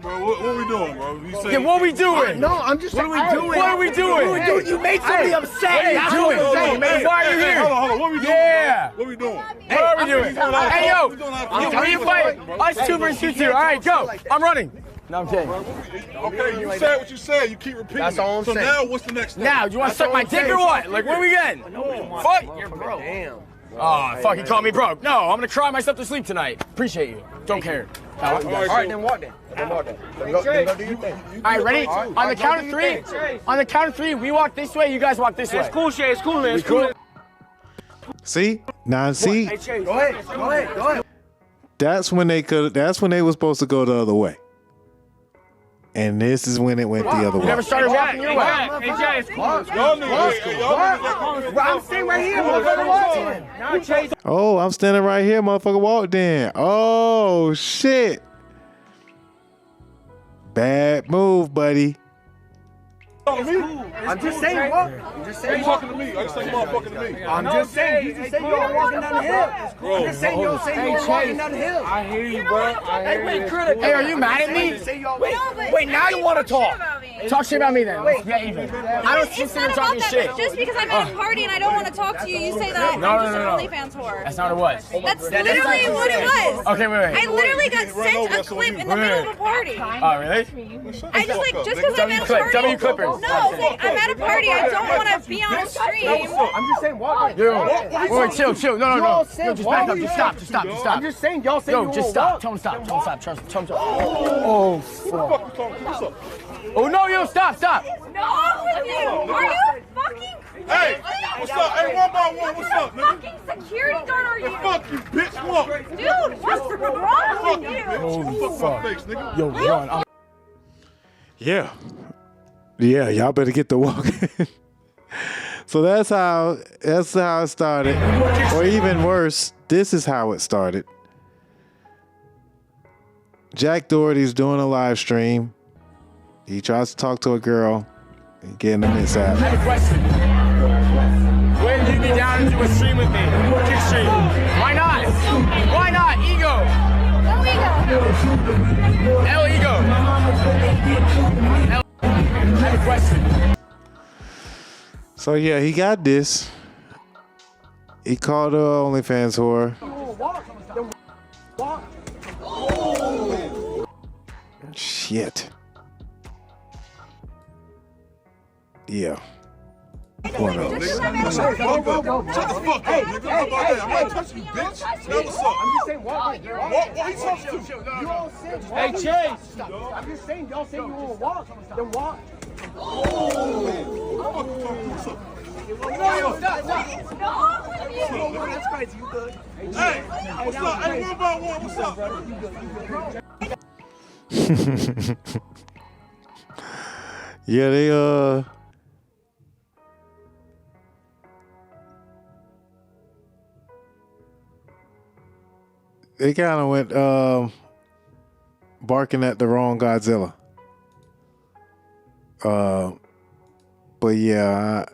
Bro, what are we doing, bro? Yeah, what are we doing? No, I'm just saying. What are we doing? You made somebody upset. That's what I'm saying, man. Why are you here? Hold on. What are we doing? Yeah. What are we doing? What are we doing? Hey, yo. We play us 2 versus 2. All right, go. I'm running. No, I'm kidding. Okay, you said what you said. You keep repeating. That's all I'm saying. So now, what's the next step? Now, do you want to suck my dick or what? Like, where are we getting? Fuck. You're broke. Damn. Oh, fuck, you called me broke. No, I'm gonna cry myself to sleep tonight. Appreciate you. Don't care. All right, then walk then. Then go do your thing. All right, ready? On the count of 3. On the count of 3, we walk this way, you guys walk this way. It's cool, Shay. It's cool, man. It's cool. See? Now see? Go ahead. That's when they was supposed to go the other way. And this is when it went the other way. You never started walking your way. Hey, Jay, it's close. I'm staying right here, motherfucker. Oh, I'm standing right here, motherfucker. Walked in. Oh, shit. Bad move, buddy. I'm just saying what? I'm just saying talking to me. I just say motherfucking to me. I'm just saying. You just say you're walking down the hill. I'm just saying you're walking down the hill. I hear you, bro. Hey, critic. Hey, are you mad at me? Wait, now you want to talk. Talk shit about me then. Yeah, even. I don't consider talking shit. Just because I'm at a party and I don't want to talk to you, you say that I'm just an OnlyFans whore. That's not what it was. That's literally what it was. Okay, wait. I literally got sent a clip in the middle of a party. Oh, really? I just just because I'm at a party. W clippers. No, I'm at a party. I don't want to be on a stream. I'm just saying walk. Wait, chill. No. Yo, just back up. Just stop. I'm just saying y'all say you just stop. Tell him stop. Trust him. Oh, fuck. Oh, no, yo, stop. No, with you. Are you fucking crazy? Hey, what's up? Hey, one by one, what's up, nigga? What fucking security guard are you? Fuck you, bitch. Walk. Dude, what's wrong with you? Oh, fuck my face, nigga. Yo, run. Yeah, y'all better get to walking. So that's how it started. Or even worse, this is how it started. Jack Doherty's doing a live stream. He tries to talk to a girl and get in the mishap. I have a question. When you be down into a stream with me? Kick stream. Why not? Ego. No ego. I have a question. So yeah, he got this. He called her OnlyFans whore. Shit. Yeah. One of those. Shut the fuck up, nigga. How about that? I'm not touching you, bitch. Now what's up? I'm just saying walk. What he talking to? You all said walk. Hey, Chase. I'm just saying y'all say you want to walk. Then walk. What's up? Stop. That's crazy. You good? Hey, what's up? Hey, one by one, what's up? Yeah, they kind of went barking at the wrong Godzilla. But yeah,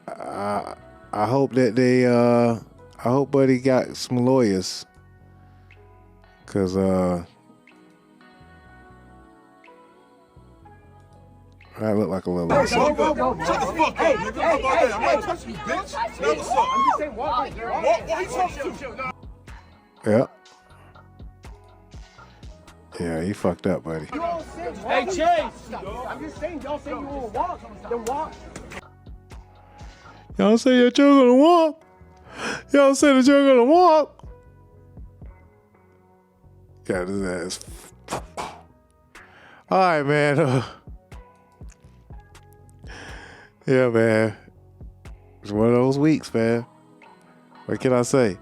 I hope that I hope Buddy got some lawyers, cause that looked like a little. Shut the fuck up, nigga. How about that? I'm not touching you, bitch. Now what's up? I'm just saying walk. What he talking to? Yeah. Yeah, he fucked up, buddy. Hey, Chase. I'm just saying y'all say you want to walk. Then walk. Y'all say that you're gonna walk. Y'all say that you're gonna walk. Got his ass. All right, man. Yeah, man. It's one of those weeks, man. What can I say?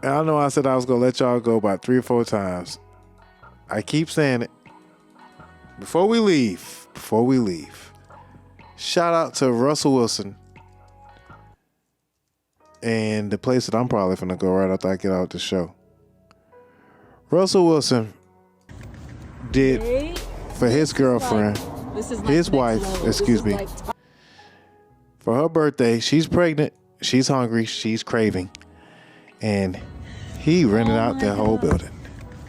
And I know I said I was gonna let y'all go about 3 or 4 times. I keep saying it. Before we leave, shout out to Russell Wilson and the place that I'm probably finna go right after I get out the show. Russell Wilson did for his girlfriend, his wife, excuse me, for her birthday. She's pregnant, she's hungry, she's craving, and he rented out the whole building.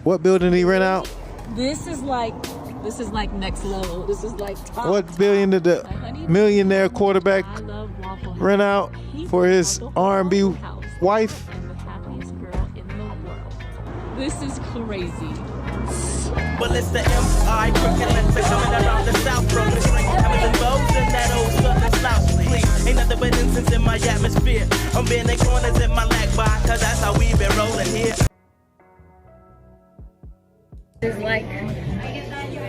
What building did he rent out? This is like next level. This is like top. What billion did the millionaire quarterback rent out for his R&B wife? This is crazy. Well, it's the M.I. crooked lens coming around the south from the street. Having the bows in that old southern slouch, please. Ain't nothing but incense in my atmosphere. I'm bending corners in my lag bar, cause that's how we been rolling here. It's like,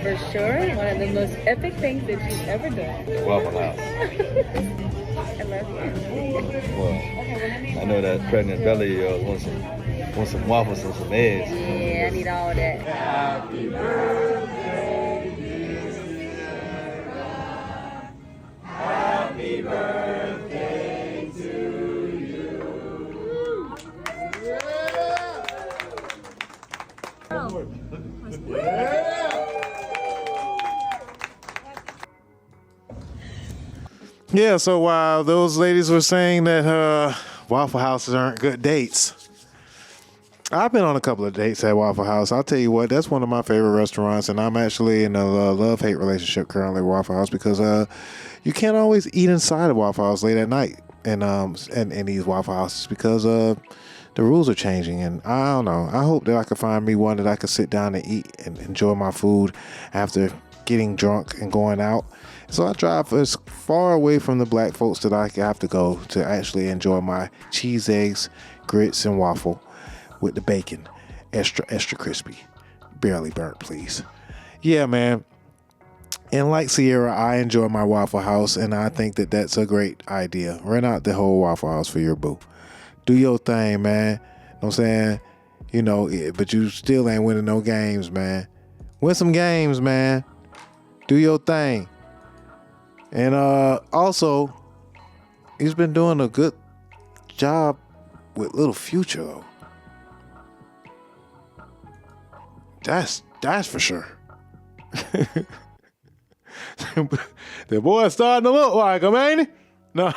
for sure, one of the most epic things that you've ever done. Waffle House. I love you. Well, I know that pregnant belly of yours wants Want some waffles and some eggs. Yeah, I need all that. Happy birthday, happy birthday to you. Yeah, so while those ladies were saying that Waffle Houses aren't good dates, I've been on a couple of dates at Waffle House. I'll tell you what, that's one of my favorite restaurants, and I'm actually in a love-hate relationship currently with Waffle House because you can't always eat inside of Waffle House late at night and in these Waffle Houses because the rules are changing, and I don't know. I hope that I can find me one that I can sit down and eat and enjoy my food after getting drunk and going out. So I drive as far away from the black folks that I have to go to actually enjoy my cheese, eggs, grits, and waffle with the bacon. Extra, extra crispy. Barely burnt, please. Yeah, man. And like Ciara, I enjoy my Waffle House, and I think that that's a great idea. Rent out the whole Waffle House for your boo. Do your thing, man. Know what I'm saying? You know, but you still ain't winning no games, man. Win some games, man. Do your thing. And also, he's been doing a good job with Little Future, though. That's for sure. The boy's starting to look like him, ain't he? No,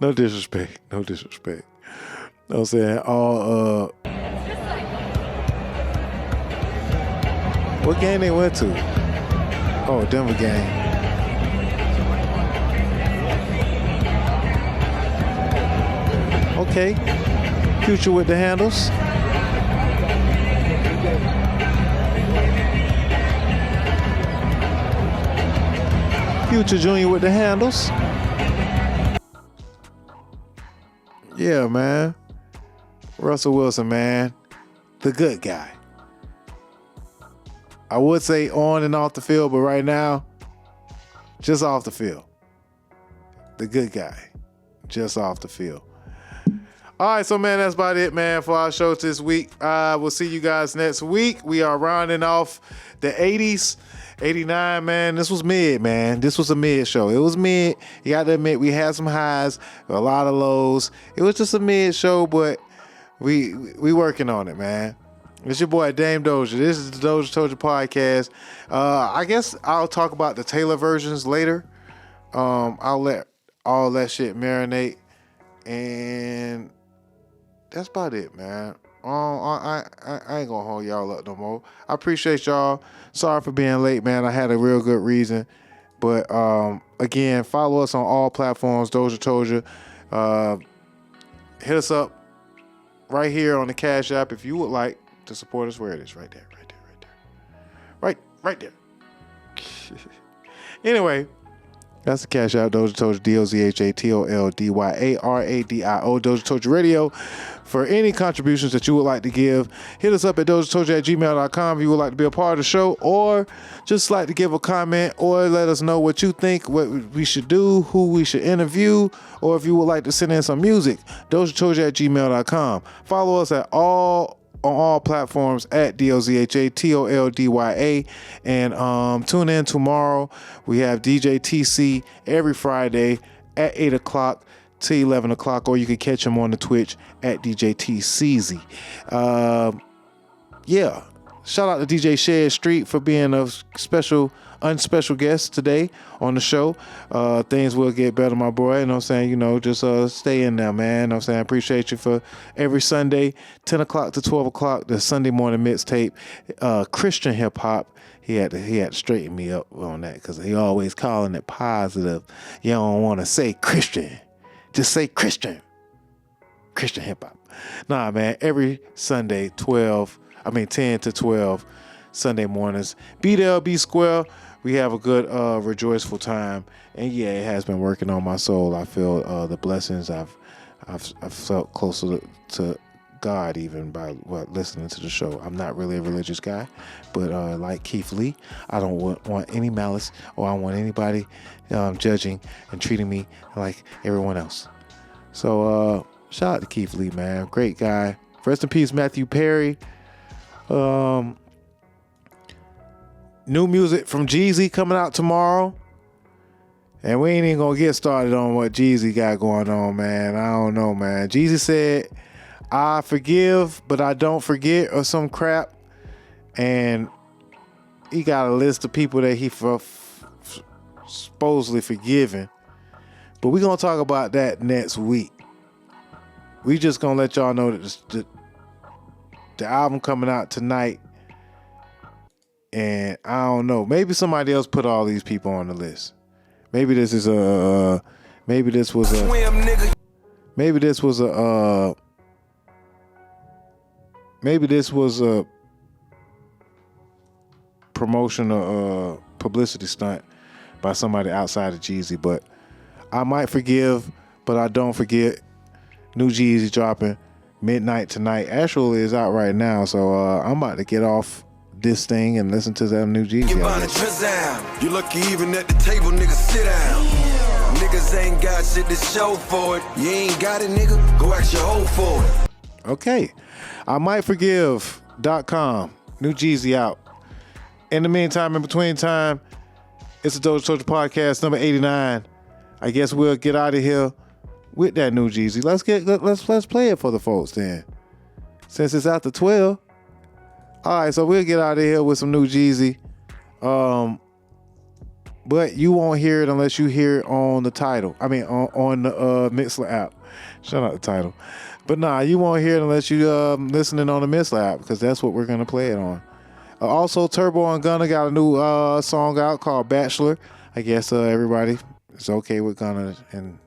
no disrespect. No disrespect. You know what I'm saying? What game they went to? Oh, Denver game. Okay. Future with the handles. Future Junior with the handles. Yeah, man. Russell Wilson, man. The good guy. I would say on and off the field, but right now, just off the field. The good guy. Just off the field. All right, so, man, that's about it, man, for our show this week. We'll see you guys next week. We are rounding off the 80s. 89, man, this was mid, man. This was a mid show. It was mid. You got to admit, we had some highs, a lot of lows. It was just a mid show, but we working on it, man. It's your boy, Dame Doja. This is the DozhaToldya Podcast. I guess I'll talk about the Taylor versions later. I'll let all that shit marinate. And that's about it, man. I ain't gonna hold y'all up no more. I appreciate y'all. Sorry for being late, man. I had a real good reason. But again, follow us on all platforms, DozhaToldya. Hit us up right here on the Cash App if you would like to support us. Where it is, right there. Right there. Anyway, that's the Cash App, DozhaToldya, DozhaToldya.radio. DozhaToldya Radio. For any contributions that you would like to give, hit us up at DozhaToldya.gmail.com if you would like to be a part of the show, or just like to give a comment, or let us know what you think, what we should do, who we should interview, or if you would like to send in some music, DozhaToldya.gmail.com. Follow us on all platforms at DOZHATOLDYA, and tune in tomorrow. We have DJ TC every Friday at 8 o'clock to 11 o'clock, or you can catch him on the Twitch at DJ TCZ. Yeah, shout out to DJ Shed Street for being a unspecial guest today on the show. Things will get better, my boy. You know what I'm saying? Just stay in there, man. You know what I'm saying? I appreciate you for every Sunday, 10 o'clock to 12 o'clock, the Sunday morning mixtape, Christian hip hop. He had to straighten me up on that because he always calling it positive. You don't want to say Christian. Just say Christian hip hop. Nah, man, every Sunday, 10 to 12, Sunday mornings. Be there, be square. We have a good, rejoiceful time. And yeah, it has been working on my soul. I feel the blessings. I've felt closer to God even by listening to the show. I'm not really a religious guy, but like Keith Lee, I don't want any malice, or I don't want anybody judging and treating me like everyone else. So Shout out to Keith Lee, man. Great guy. Rest in peace, Matthew Perry. New music from Jeezy coming out tomorrow. And we ain't even gonna get started on what Jeezy got going on, man. I don't know, man. Jeezy said, I forgive, but I don't forget, or some crap. And he got a list of people that he supposedly forgiven. But we're gonna talk about that next week. We just gonna let y'all know that the album coming out tonight. And I don't know, maybe somebody else put all these people on the list. Maybe this is a maybe this was a promotion or publicity stunt by somebody outside of Jeezy. But I might forgive, but I don't forget. New Jeezy dropping midnight tonight. Actually is out right now, so I'm about to get off this thing and listen to that new Jeezy. You lucky even at the table, nigga, sit down. Niggas ain't got shit to show for it. You ain't got it, nigga, go ask your hoe for it. Okay. I might forgive.com. New Jeezy out. In the meantime, in between time, it's the DozhaToldya Podcast, number 89. I guess we'll get out of here with that new Jeezy. Let's play it for the folks then. Since it's after 12. All right, so we'll get out of here with some new Jeezy. But you won't hear it unless you hear it on the title. I mean, on the Mixler app. Shout out the title. But nah, you won't hear it unless you listening on the Mixler app, because that's what we're going to play it on. Also, Turbo and Gunna got a new song out called Bachelor. I guess everybody is okay with Gunna, and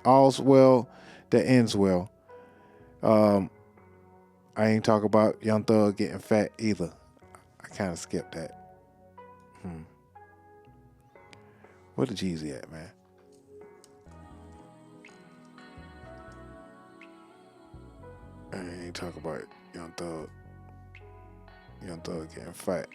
all's well that ends well. I ain't talk about Young Thug getting fat either. I kind of skipped that. Where the Jeezy at, man? I ain't talk about Young Thug getting fat.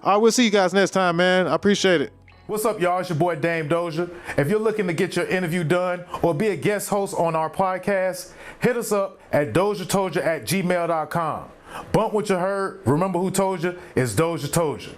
All right, we'll see you guys next time, man. I appreciate it. What's up, y'all? It's your boy Dame Doja. If you're looking to get your interview done or be a guest host on our podcast, hit us up at DozhaToldya.COM. Bump what you heard. Remember who told you? It's Doja Told You.